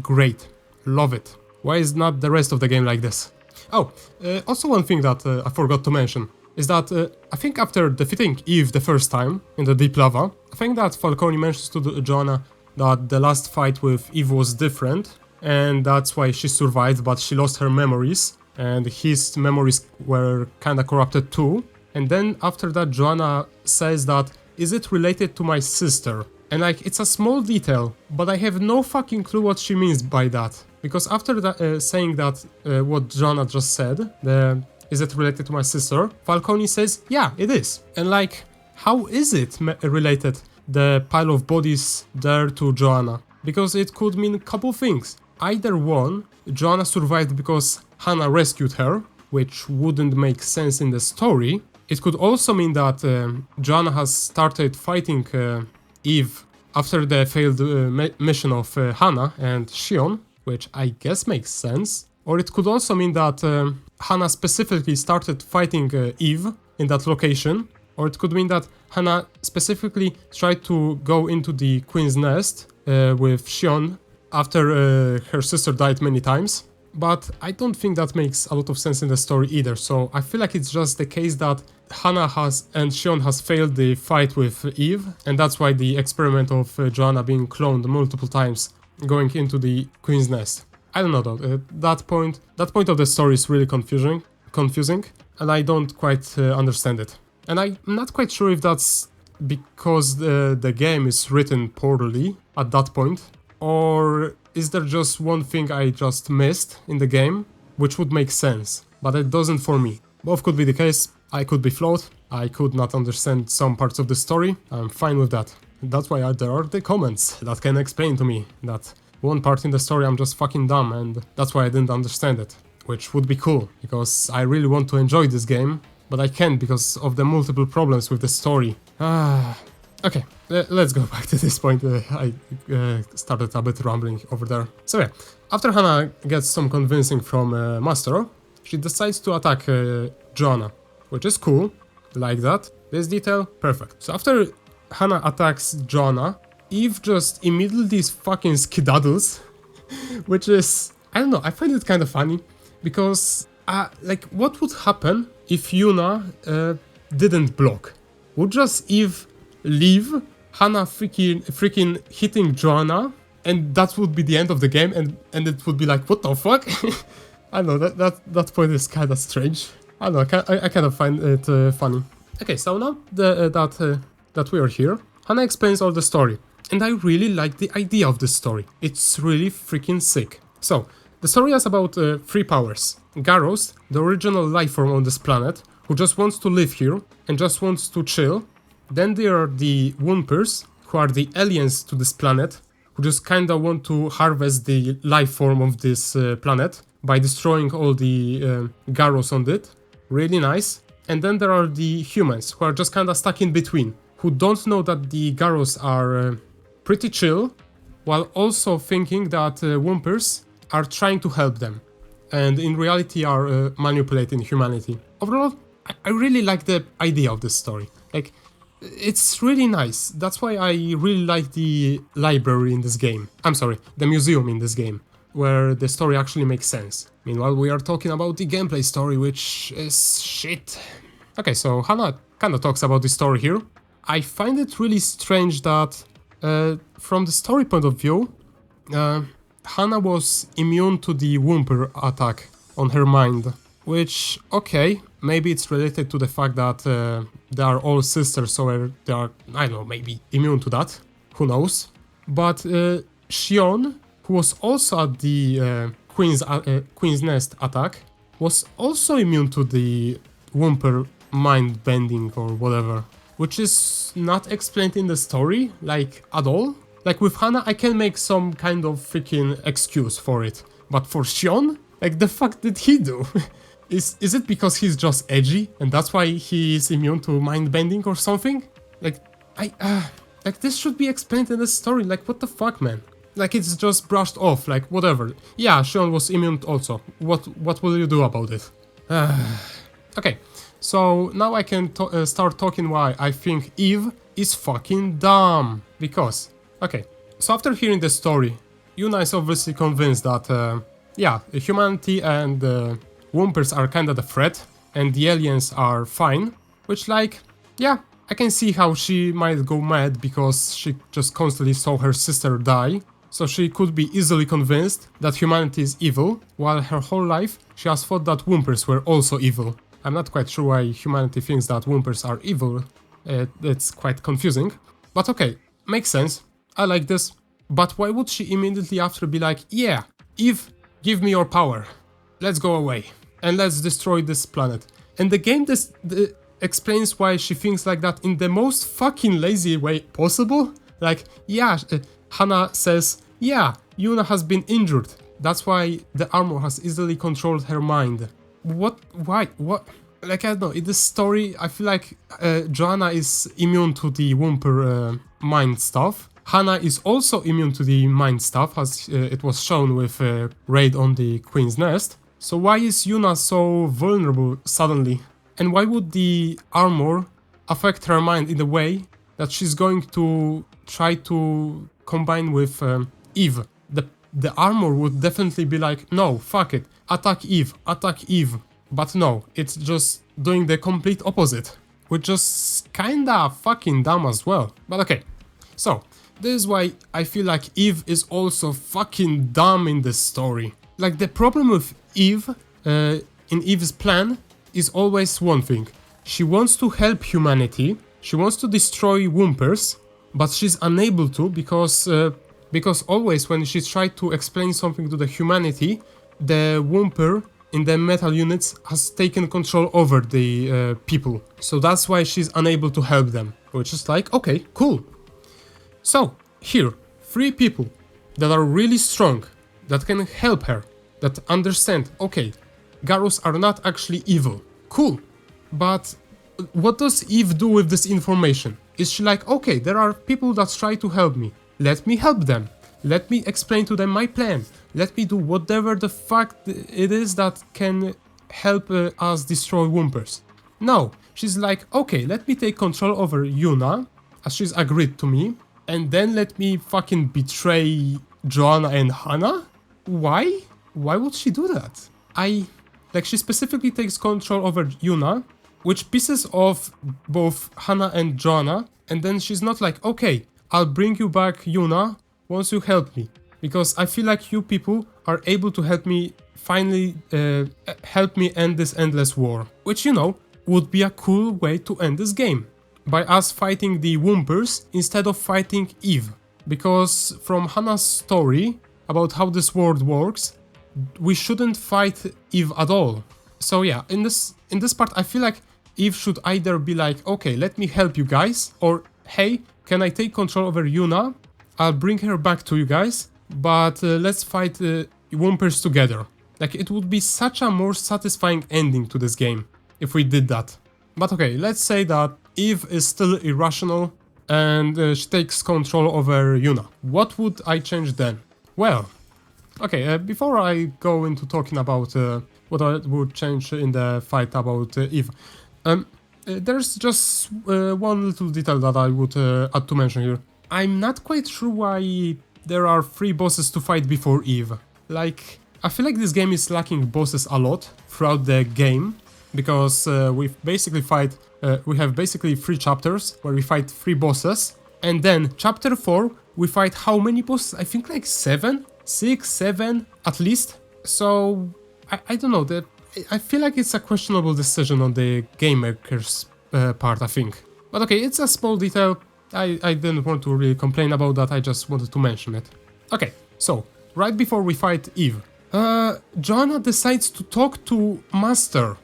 Great. Love it. Why is not the rest of the game like this? Oh, also one thing that I forgot to mention is that I think after defeating Eve the first time in the deep lava, I think that Falcone mentions to Joanna that the last fight with Eve was different, and that's why she survived, but she lost her memories, and his memories were kinda corrupted too. And then after that, Joanna says that, is it related to my sister? And like, it's a small detail, but I have no fucking clue what she means by that. Because after that, saying that, what Joanna just said, is it related to my sister? Falcone says, yeah, it is. And like, how is it related, the pile of bodies there, to Joanna? Because it could mean a couple things. Either one, Joanna survived because Hannah rescued her, which wouldn't make sense in the story. It could also mean that Joanna has started fighting Eve after the failed mission of Hannah and Shion, which I guess makes sense. Or it could also mean that Hannah specifically started fighting Eve in that location. Or it could mean that Hannah specifically tried to go into the Queen's Nest with Shion after her sister died many times. But I don't think that makes a lot of sense in the story either, so I feel like it's just the case that Hana and Shion has failed the fight with Eve, and that's why the experiment of Joanna being cloned multiple times going into the Queen's Nest. I don't know though, that point of the story is really confusing, and I don't quite understand it. And I'm not quite sure if that's because the game is written poorly at that point, or is there just one thing I just missed in the game, which would make sense, but it doesn't for me. Both could be the case. I could be flawed, I could not understand some parts of the story, I'm fine with that. That's why there are the comments that can explain to me that one part in the story I'm just fucking dumb, and that's why I didn't understand it. Which would be cool, because I really want to enjoy this game, but I can't because of the multiple problems with the story. Okay, let's go back to this point. I started a bit rambling over there. So yeah, after Hana gets some convincing from Mastero, she decides to attack Joanna, which is cool, like that. This detail, perfect. So after Hana attacks Joanna, Eve just immediately fucking skedaddles, which is, I don't know, I find it kind of funny, because, like, what would happen if Yuna didn't block? Would just Eve leave, Hana freaking hitting Joanna, and that would be the end of the game, and it would be like, what the fuck? I know, that point is kind of strange. I don't know, I kind of find it funny. Okay, so now that we are here, Hana explains all the story, and I really like the idea of this story. It's really freaking sick. So, the story is about three powers. Garros, the original life form on this planet, who just wants to live here and just wants to chill. Then there are the Wumpers, who are the aliens to this planet, who just kinda want to harvest the life form of this planet by destroying all the Garros on it. Really nice. And then there are the humans, who are just kinda stuck in between, who don't know that the Garros are pretty chill, while also thinking that Wumpers are trying to help them, and in reality are manipulating humanity. Overall, I really like the idea of this story. Like, it's really nice. That's why I really like the library in this game. I'm sorry, the museum in this game, where the story actually makes sense. Meanwhile, we are talking about the gameplay story, which is shit. Okay, so Hana kinda talks about the story here. I find it really strange that, from the story point of view, Hana was immune to the Wumper attack on her mind, which, okay, maybe it's related to the fact that they are all sisters, so they are, I don't know, maybe immune to that, who knows. But Shion, who was also at the Queen's Nest attack, was also immune to the Wumper mind bending or whatever, which is not explained in the story, like, at all. Like, with Hana, I can make some kind of freaking excuse for it. But for Shion? Like, the fuck did he do? Is it because he's just edgy, and that's why he is immune to mind bending or something? Like, like, this should be explained in the story, like, what the fuck, man? Like, it's just brushed off, like, whatever. Yeah, Shion was immune also. What will you do about it? Okay, so now I can start talking why I think Eve is fucking dumb. Because, okay, so after hearing the story, Yuna is obviously convinced that, yeah, humanity and Wumpers are kinda the threat, and the aliens are fine. Which, like, yeah, I can see how she might go mad because she just constantly saw her sister die. So she could be easily convinced that humanity is evil, while her whole life she has thought that Wumpers were also evil. I'm not quite sure why humanity thinks that Wumpers are evil. It's quite confusing. But okay, makes sense. I like this. But why would she immediately after be like, yeah, Eve, give me your power. Let's go away. And let's destroy this planet. And the game explains why she thinks like that in the most fucking lazy way possible. Like, yeah, Hana says, yeah, Yuna has been injured. That's why the armor has easily controlled her mind. What? Why? What? Like, I don't know, in this story, I feel like Joanna is immune to the Wumper mind stuff. Hana is also immune to the mind stuff, as it was shown with raid on the Queen's Nest. So why is Yuna so vulnerable suddenly? And why would the armor affect her mind in a way that she's going to try to combine with Eve. The armor would definitely be like, no, fuck it, attack Eve. But no, it's just doing the complete opposite, which is kinda fucking dumb as well. But okay, so this is why I feel like Eve is also fucking dumb in this story. Like, the problem with Eve, in Eve's plan, is always one thing. She wants to help humanity, she wants to destroy Whompers, but she's unable to because always when she tried to explain something to the humanity, the Whomper in the metal units has taken control over the people. So that's why she's unable to help them, which is like, okay, cool. So, here, 3 people that are really strong, that can help her, that understand, okay, Garus are not actually evil. Cool. But what does Eve do with this information? Is she like, okay, there are people that try to help me. Let me help them. Let me explain to them my plan. Let me do whatever the fuck it is that can help us destroy Whompers. No, she's like, okay, let me take control over Yuna, as she's agreed to me, and then let me fucking betray Joanna and Hannah? Why? Why would she do that? She specifically takes control over Yuna, which pisses off both Hannah and Joanna, and then she's not like, okay, I'll bring you back, Yuna, once you help me, because I feel like you people are able to help me finally help me end this endless war, which, you know, would be a cool way to end this game, by us fighting the Whompers instead of fighting Eve, because from Hannah's story about how this world works, we shouldn't fight Eve at all. So yeah, in this part I feel like Eve should either be like, okay, let me help you guys, or hey, can I take control over Yuna? I'll bring her back to you guys, but let's fight Whompers together. Like, it would be such a more satisfying ending to this game if we did that. But okay, let's say that Eve is still irrational and she takes control over Yuna. What would I change then? Well, okay, before I go into talking about what I would change in the fight about Eve, there's just one little detail that I would add to mention here. I'm not quite sure why there are 3 bosses to fight before Eve. Like, I feel like this game is lacking bosses a lot throughout the game, because we have basically 3 chapters where we fight 3 bosses, and then chapter 4 we fight how many bosses? I think like 7? 6, 7 at least. So I don't know, I feel like it's a questionable decision on the game maker's part, I think. But okay, it's a small detail. I didn't want to really complain about that, I just wanted to mention it. Okay, so right before we fight Eve, Joanna decides to talk to Master.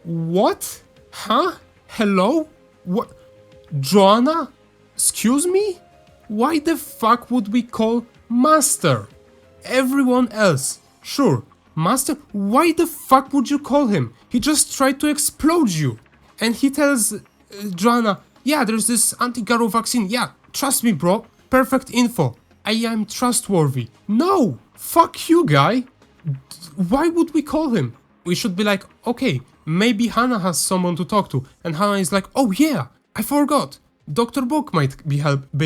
What? Huh? Hello? What? Joanna? Excuse me? Why the fuck would we call Master? Everyone else, sure. Master, why the fuck would you call him? He just tried to explode you. And he tells Joanna, yeah, there's this anti-Garo vaccine. Yeah, trust me, bro. Perfect info. I am trustworthy. No, fuck you, guy. Why would we call him? We should be like, okay, maybe Hannah has someone to talk to. And Hannah is like, oh yeah, I forgot. Dr. Bok might be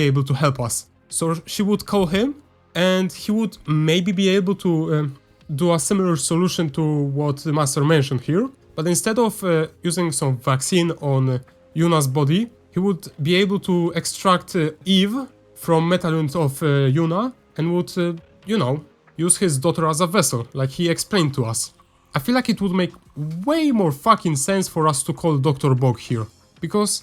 able to help us. So she would call him, and he would maybe be able to do a similar solution to what the Master mentioned here. But instead of using some vaccine on Yuna's body, he would be able to extract Eve from metal unit of Yuna, and would, you know, use his daughter as a vessel, like he explained to us. I feel like it would make way more fucking sense for us to call Dr. Bog here. Because,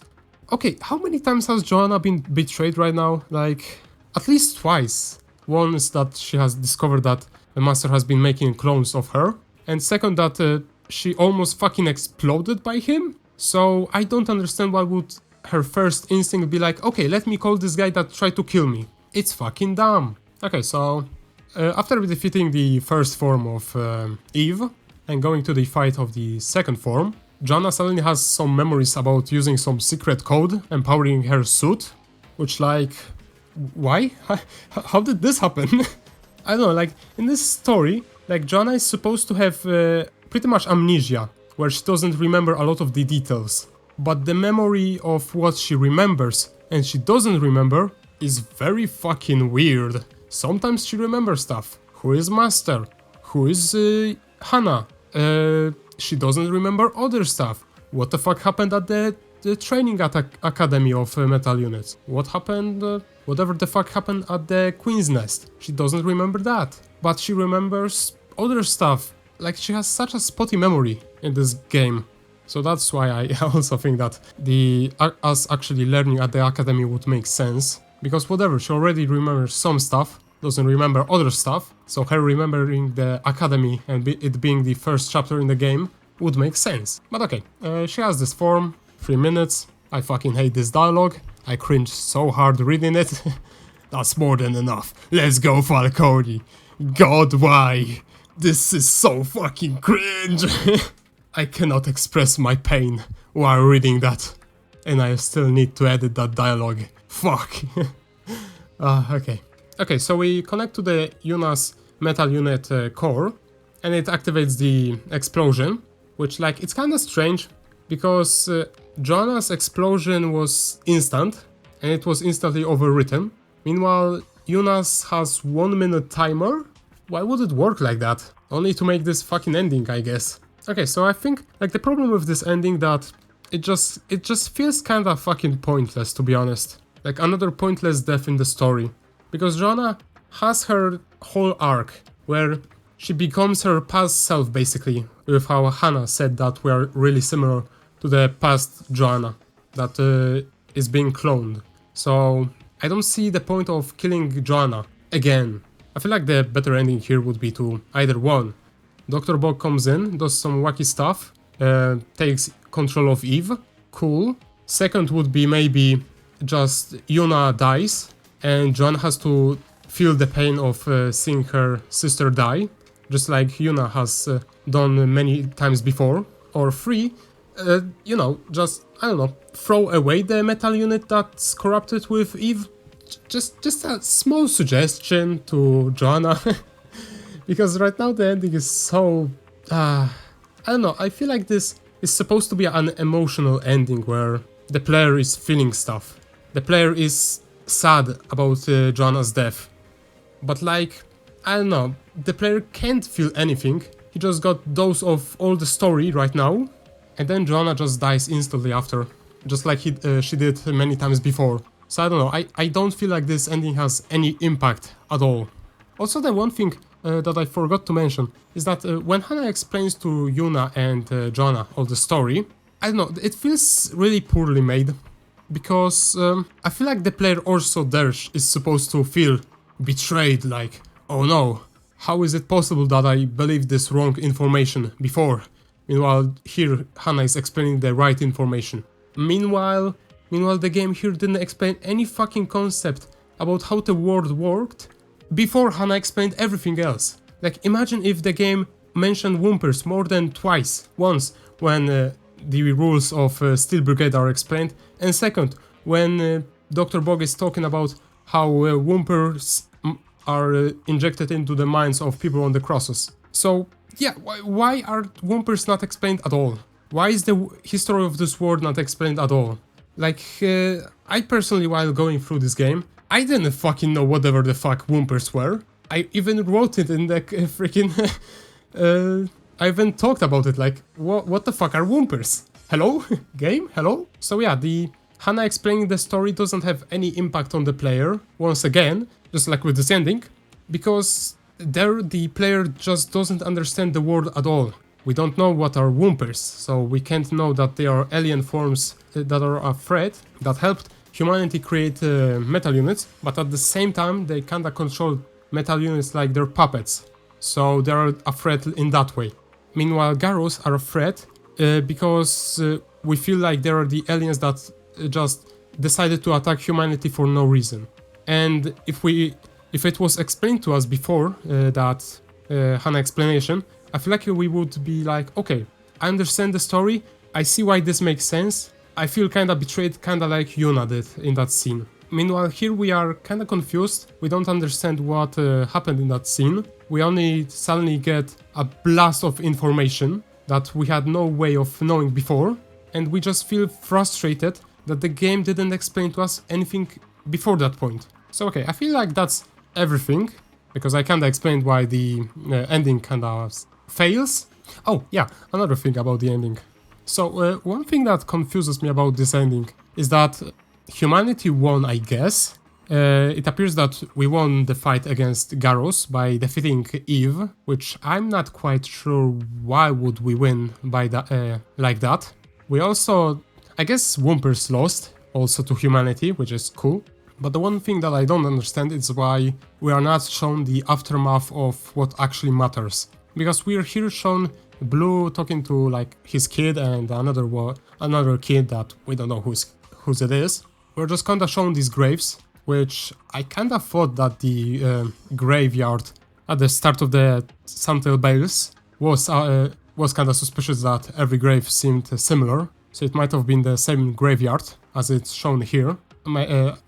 okay, how many times has Joanna been betrayed right now? Like, at least twice. One is that she has discovered that the Master has been making clones of her. And second, that she almost fucking exploded by him. So I don't understand why would her first instinct be like, okay, let me call this guy that tried to kill me. It's fucking dumb. Okay, so after defeating the first form of Eve and going to the fight of the second form, Joanna suddenly has some memories about using some secret code empowering her suit, which, like, why? How did this happen? I don't know, like, in this story, like, Joanna is supposed to have pretty much amnesia, where she doesn't remember a lot of the details. But the memory of what she remembers and she doesn't remember is very fucking weird. Sometimes she remembers stuff. Who is Master? Who is Hana? She doesn't remember other stuff. What the fuck happened at the training academy of metal units? What happened? Whatever the fuck happened at the Queen's Nest? She doesn't remember that. But she remembers other stuff. Like, she has such a spotty memory in this game. So that's why I also think that us actually learning at the academy would make sense. Because whatever, she already remembers some stuff, doesn't remember other stuff. So her remembering the academy and it being the first chapter in the game would make sense. But okay, she has this form, 3 minutes. I fucking hate this dialogue. I cringe so hard reading it. That's more than enough. Let's go, Falcone. God, why? This is so fucking cringe. I cannot express my pain while reading that. And I still need to edit that dialogue. Fuck. Okay. Okay, so we connect to the Yuna's metal unit core. And it activates the explosion. Which, like, it's kinda strange. Because Joanna's explosion was instant. And it was instantly overwritten. Meanwhile, Yuna's has 1 minute timer. Why would it work like that? Only to make this fucking ending, I guess. Okay, so I think, like, the problem with this ending that it just feels kinda fucking pointless, to be honest. Like, another pointless death in the story. Because Joanna has her whole arc, where she becomes her past self, basically, with how Hana said that we are really similar to the past Joanna, that is being cloned. So, I don't see the point of killing Joanna again. I feel like the better ending here would be to either one, Dr. Bog comes in, does some wacky stuff, takes control of Eve, cool. Second would be maybe just Yuna dies, and Joanna has to feel the pain of seeing her sister die, just like Yuna has done many times before. Or 3, you know, just, I don't know, throw away the metal unit that's corrupted with Eve. Just a small suggestion to Joanna. Because right now the ending is so... I don't know, I feel like this is supposed to be an emotional ending where the player is feeling stuff. The player is sad about Joanna's death. But like, I don't know, the player can't feel anything. He just got dose of all the story right now. And then Joanna just dies instantly after. Just like she did many times before. So I don't know, I don't feel like this ending has any impact at all. Also, the one thing that I forgot to mention is that when Hana explains to Yuna and Joanna all the story, I don't know, it feels really poorly made. Because I feel like the player also there is supposed to feel betrayed, like, oh no, how is it possible that I believed this wrong information before? Meanwhile, here Hana is explaining the right information. Meanwhile, the game here didn't explain any fucking concept about how the world worked before Hana explained everything else. Like, imagine if the game mentioned Whompers more than twice. Once, when the rules of Steel Brigade are explained, and second, when Dr. Bog is talking about how Whompers are injected into the minds of people on the crosses. So, yeah, why are Whompers not explained at all? Why is the history of this world not explained at all? Like, I personally, while going through this game, I didn't fucking know whatever the fuck Whompers were. I even wrote it in the freaking... I even talked about it, like, what the fuck are Whompers? Hello? Game? Hello? So yeah, the Hana explaining the story doesn't have any impact on the player, once again, just like with this ending, because there the player just doesn't understand the world at all. We don't know what are Whompers, so we can't know that they are alien forms that are a threat, that helped humanity create metal units, but at the same time they kinda control metal units like they're puppets, so they're a threat in that way. Meanwhile, Garrus are a threat because we feel like they are the aliens that just decided to attack humanity for no reason. And if it was explained to us before that Hana explanation, I feel like we would be like, okay, I understand the story, I see why this makes sense, I feel kinda betrayed, kinda like Yuna did in that scene. Meanwhile, here we are kinda confused, we don't understand what happened in that scene, we only suddenly get a blast of information that we had no way of knowing before, and we just feel frustrated that the game didn't explain to us anything before that point. So okay, I feel like that's everything, because I kinda explained why the ending kinda fails. Oh yeah, another thing about the ending. So one thing that confuses me about this ending is that humanity won, I guess. It appears that we won the fight against Garros by defeating Eve, which I'm not quite sure why would we win by that like that. We also, I guess, Wumpers lost also to humanity, which is cool. But the one thing that I don't understand is why we are not shown the aftermath of what actually matters. Because we're here shown Blue talking to like his kid and another kid that we don't know whose it is. We're just kinda shown these graves, which I kinda thought that the graveyard at the start of the Suntail Bales was kinda suspicious that every grave seemed similar, so it might have been the same graveyard as it's shown here,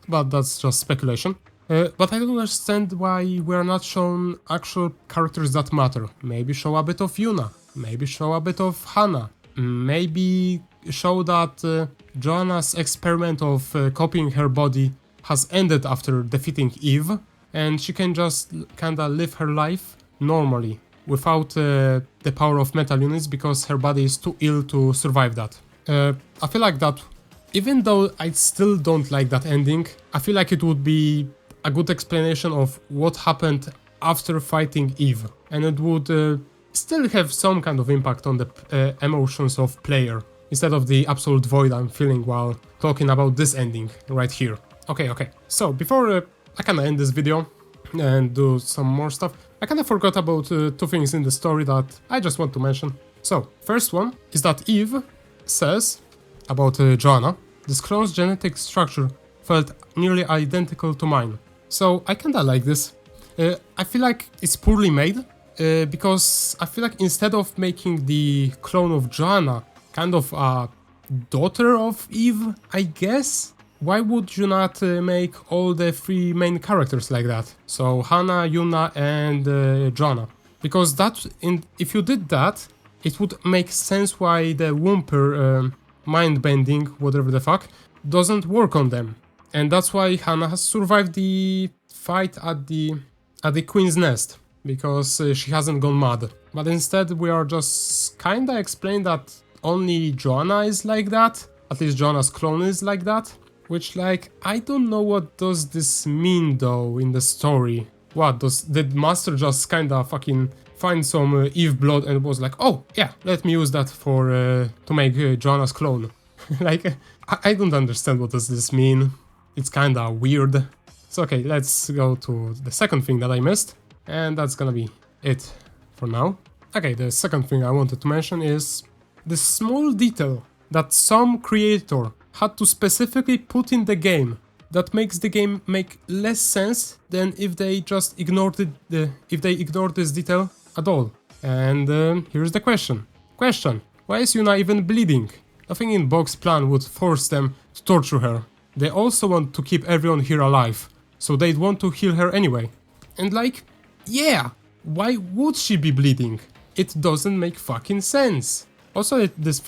but that's just speculation. But I don't understand why we're not shown actual characters that matter. Maybe show a bit of Yuna, maybe show a bit of Hana, maybe show that Joanna's experiment of copying her body has ended after defeating Eve, and she can just kinda live her life normally without the power of metal units because her body is too ill to survive that. I feel like that, even though I still don't like that ending, I feel like it would be a good explanation of what happened after fighting Eve, and it would still have some kind of impact on the emotions of player, instead of the absolute void I'm feeling while talking about this ending right here. Okay, so before I kinda end this video and do some more stuff, I kinda forgot about two things in the story that I just want to mention. So, first one is that Eve says about Joanna, this clone's genetic structure felt nearly identical to mine. So I kinda like this. I feel like it's poorly made, because I feel like instead of making the clone of Joanna kind of a daughter of Eve, I guess, why would you not make all the three main characters like that? So Hana, Yuna and Joanna. Because if you did that, it would make sense why the Wumper mind bending, whatever the fuck, doesn't work on them. And that's why Hana has survived the fight at the Queen's Nest, because she hasn't gone mad. But instead we are just kinda explained that only Joanna is like that, at least Joanna's clone is like that, which, like, I don't know what does this mean though in the story. Did Master just kinda fucking find some Eve blood and was like, oh yeah, let me use that for to make Joanna's clone? Like, I don't understand what does this mean. It's kinda weird. So okay, let's go to the second thing that I missed, and that's gonna be it for now. Okay, the second thing I wanted to mention is the small detail that some creator had to specifically put in the game that makes the game make less sense than if they just ignored this detail at all. And here's the question. Why is Yuna even bleeding? Nothing in Bog's plan would force them to torture her. They also want to keep everyone here alive, so they'd want to heal her anyway. And like, yeah, why would she be bleeding? It doesn't make fucking sense. Also, this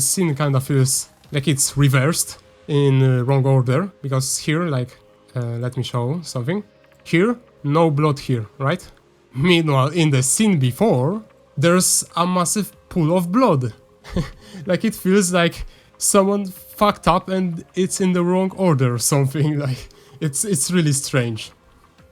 scene kinda feels like it's reversed in wrong order, because here, like, let me show something. Here, no blood here, right? Meanwhile, in the scene before, there's a massive pool of blood. Like, it feels like someone fucked up and it's in the wrong order or something. Like, it's really strange.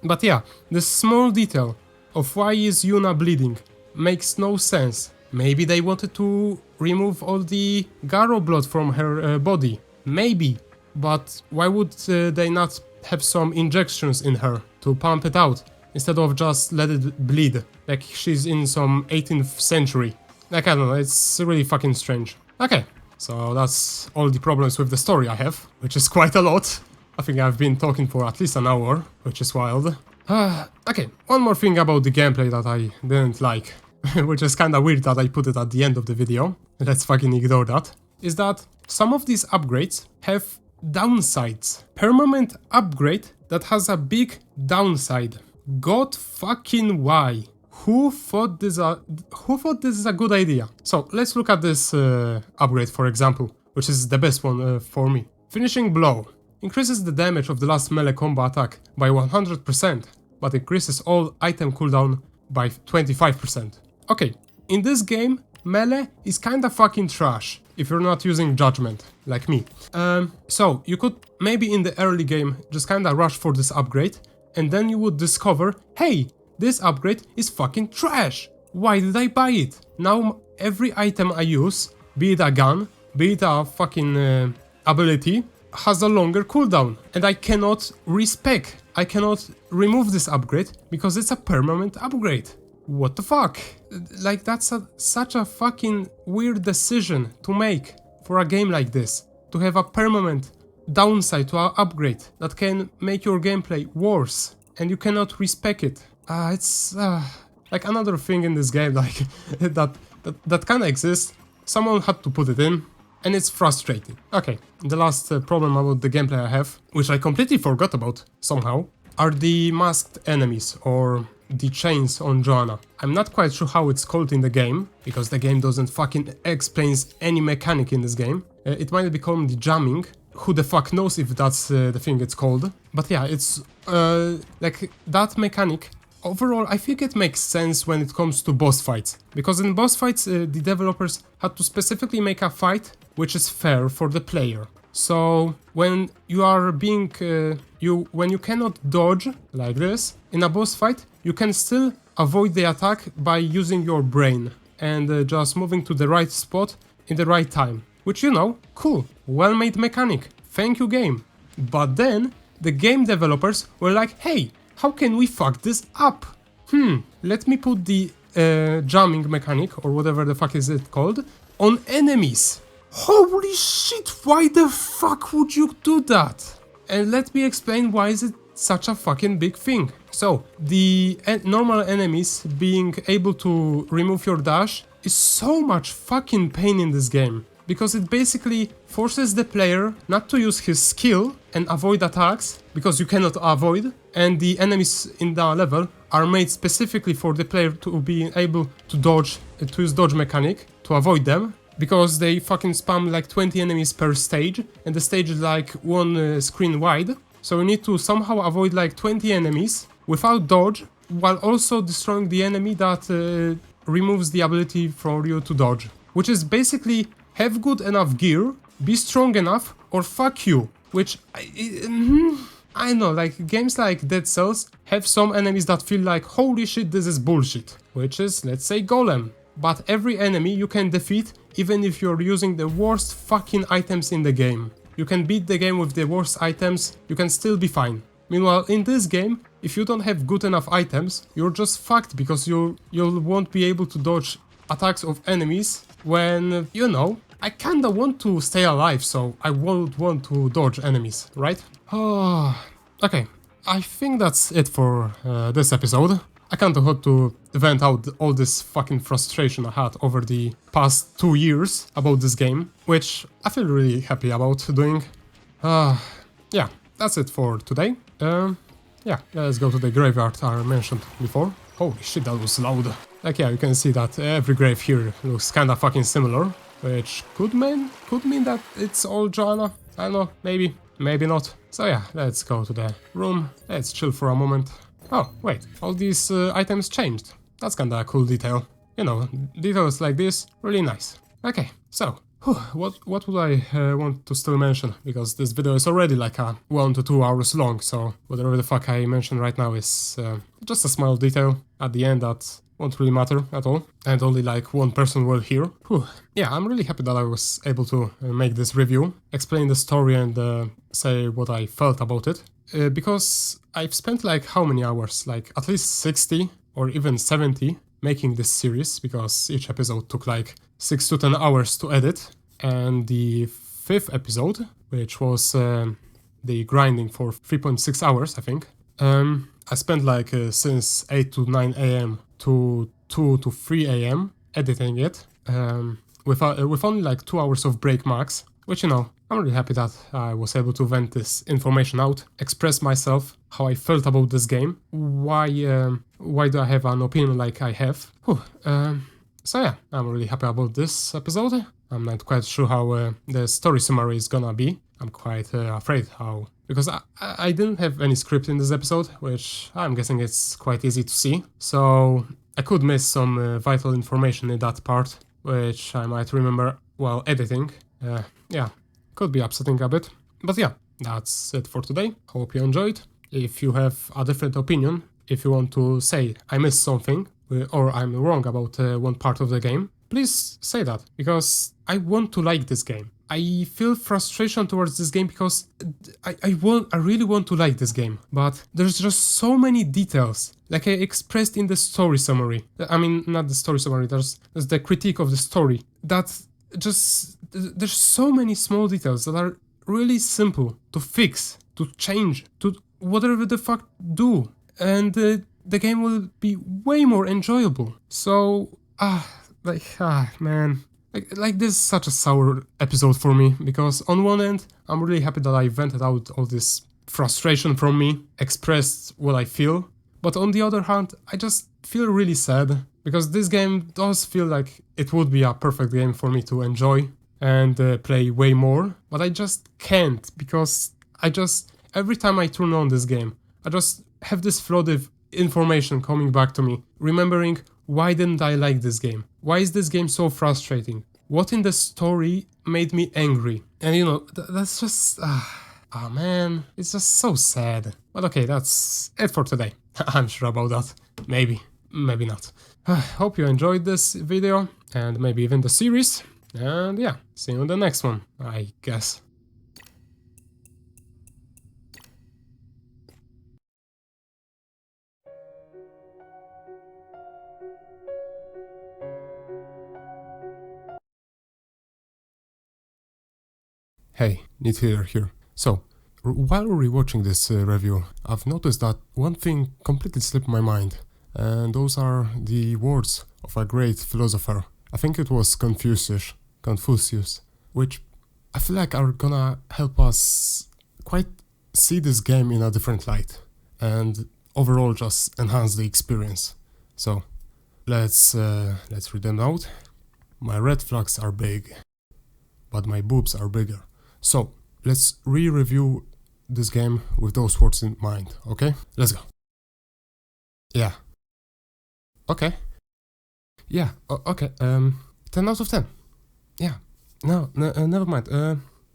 But yeah, this small detail of why is Yuna bleeding makes no sense. Maybe they wanted to remove all the Garo blood from her body. Maybe. But why would they not have some injections in her to pump it out, instead of just let it bleed, like she's in some 18th century? Like, I don't know, it's really fucking strange. Okay, so that's all the problems with the story I have, which is quite a lot. I think I've been talking for at least an hour, which is wild. Okay, one more thing about the gameplay that I didn't like, which is kinda weird that I put it at the end of the video, let's fucking ignore that, is that some of these upgrades have downsides. Permanent upgrade that has a big downside. God fucking why? Who thought this is a good idea? So let's look at this upgrade, for example, which is the best one for me. Finishing blow. increases the damage of the last melee combo attack by 100%, but increases all item cooldown by 25%. Okay, in this game, melee is kinda fucking trash if you're not using judgment, like me. So you could maybe in the early game just kinda rush for this upgrade, and then you would discover, hey, this upgrade is fucking trash. Why did I buy it? Now every item I use, be it a gun, be it a fucking ability, has a longer cooldown, and I cannot respec. I cannot remove this upgrade because it's a permanent upgrade. What the fuck? Like, that's such a fucking weird decision to make for a game like this. To have a permanent downside to an upgrade that can make your gameplay worse, and you cannot respec it. It's like another thing in this game, like that kinda exists. Someone had to put it in, and it's frustrating. Okay, the last problem about the gameplay I have, which I completely forgot about somehow, are the masked enemies, or the chains on Joanna. I'm not quite sure how it's called in the game, because the game doesn't fucking explains any mechanic in this game. It might be called the jamming. Who the fuck knows if that's the thing it's called. But yeah, it's like that mechanic. Overall, I think it makes sense when it comes to boss fights. Because in boss fights, the developers had to specifically make a fight which is fair for the player. So when you are being, when you cannot dodge like this in a boss fight, you can still avoid the attack by using your brain and just moving to the right spot in the right time. Which, you know, cool, well-made mechanic, thank you game. But then the game developers were like, hey, how can we fuck this up? Let me put the jamming mechanic, or whatever the fuck is it called, on enemies. Holy shit, why the fuck would you do that? And let me explain why is it such a fucking big thing. So, the normal enemies being able to remove your dash is so much fucking pain in this game. Because it basically forces the player not to use his skill and avoid attacks, because you cannot avoid, and the enemies in the level are made specifically for the player to be able to dodge, to use dodge mechanic, to avoid them, because they fucking spam like 20 enemies per stage, and the stage is like one screen wide, so you need to somehow avoid like 20 enemies without dodge, while also destroying the enemy that removes the ability for you to dodge, which is basically have good enough gear, be strong enough, or fuck you. Which, I know, like, games like Dead Cells have some enemies that feel like, holy shit, this is bullshit. Which is, let's say, Golem. But every enemy you can defeat, even if you're using the worst fucking items in the game. You can beat the game with the worst items, you can still be fine. Meanwhile, in this game, if you don't have good enough items, you're just fucked, because you won't be able to dodge attacks of enemies when, you know, I kinda want to stay alive, so I won't want to dodge enemies, right? Okay, I think that's it for this episode. I kinda had to vent out all this fucking frustration I had over the past 2 years about this game, which I feel really happy about doing. Yeah, that's it for today. Yeah, let's go to the graveyard I mentioned before. Holy shit, that was loud. Like, yeah, you can see that every grave here looks kinda fucking similar. Which could mean that it's all Joanna. I don't know, maybe not. So yeah, let's go to the room, let's chill for a moment. Oh, wait, all these items changed. That's kinda a cool detail. You know, details like this, really nice. Okay, so, what would I want to still mention? Because this video is already like 1 to 2 hours long, so whatever the fuck I mention right now is just a small detail at the end that won't really matter at all, and only like one person will hear. Yeah, I'm really happy that I was able to make this review, explain the story and say what I felt about it, because I've spent like how many hours, like at least 60 or even 70 making this series, because each episode took like 6 to 10 hours to edit, and the 5th episode, which was the grinding for 3.6 hours, I think, I spent like since 8 to 9 AM to 2 to 3 AM editing it, with only like 2 hours of break max, which, you know, I'm really happy that I was able to vent this information out, express myself, how I felt about this game, why do I have an opinion like I have. So yeah, I'm really happy about this episode. I'm not quite sure how the story summary is gonna be. I'm quite afraid how... Because I didn't have any script in this episode, which I'm guessing it's quite easy to see. So I could miss some vital information in that part, which I might remember while editing. Yeah, could be upsetting a bit. But yeah, that's it for today. Hope you enjoyed. If you have a different opinion, if you want to say I missed something, or I'm wrong about one part of the game, please say that, because I want to like this game. I feel frustration towards this game because I really want to like this game, but there's just so many details, like I expressed in the story summary. I mean, not the story summary, there's the critique of the story, that just, there's so many small details that are really simple to fix, to change, to whatever the fuck do, and the game will be way more enjoyable. So, man. Like this is such a sour episode for me, because on one end, I'm really happy that I vented out all this frustration from me, expressed what I feel, but on the other hand, I just feel really sad, because this game does feel like it would be a perfect game for me to enjoy and play way more, but I just can't, because every time I turn on this game, I just have this flood of information coming back to me, remembering why didn't I like this game? Why is this game so frustrating? What in the story made me angry? And you know, that's just... man, it's just so sad. But okay, that's it for today. I'm sure about that. Maybe, maybe not. Hope you enjoyed this video, and maybe even the series. And yeah, see you in the next one, I guess. Hey, NeedRambling here. So, while rewatching this review, I've noticed that one thing completely slipped my mind, and those are the words of a great philosopher. I think it was Confucius, which I feel like are gonna help us quite see this game in a different light, and overall just enhance the experience. So, let's read them out. My red flags are big, but my boobs are bigger. So, let's re-review this game with those words in mind, okay? Let's go. Yeah. Okay. Yeah, okay. 10 out of 10. Yeah. No, never mind.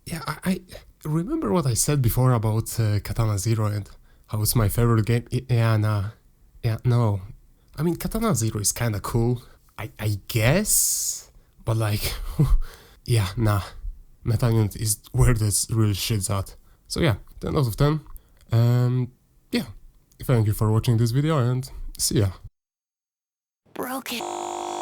Yeah, I remember what I said before about Katana Zero and how it's my favorite game. Yeah, nah. Yeah, no. I mean, Katana Zero is kinda cool, I guess, but like, yeah, nah. Metal Unit is where this real shit's at. So yeah, 10 out of 10. Yeah, thank you for watching this video and see ya. Broken.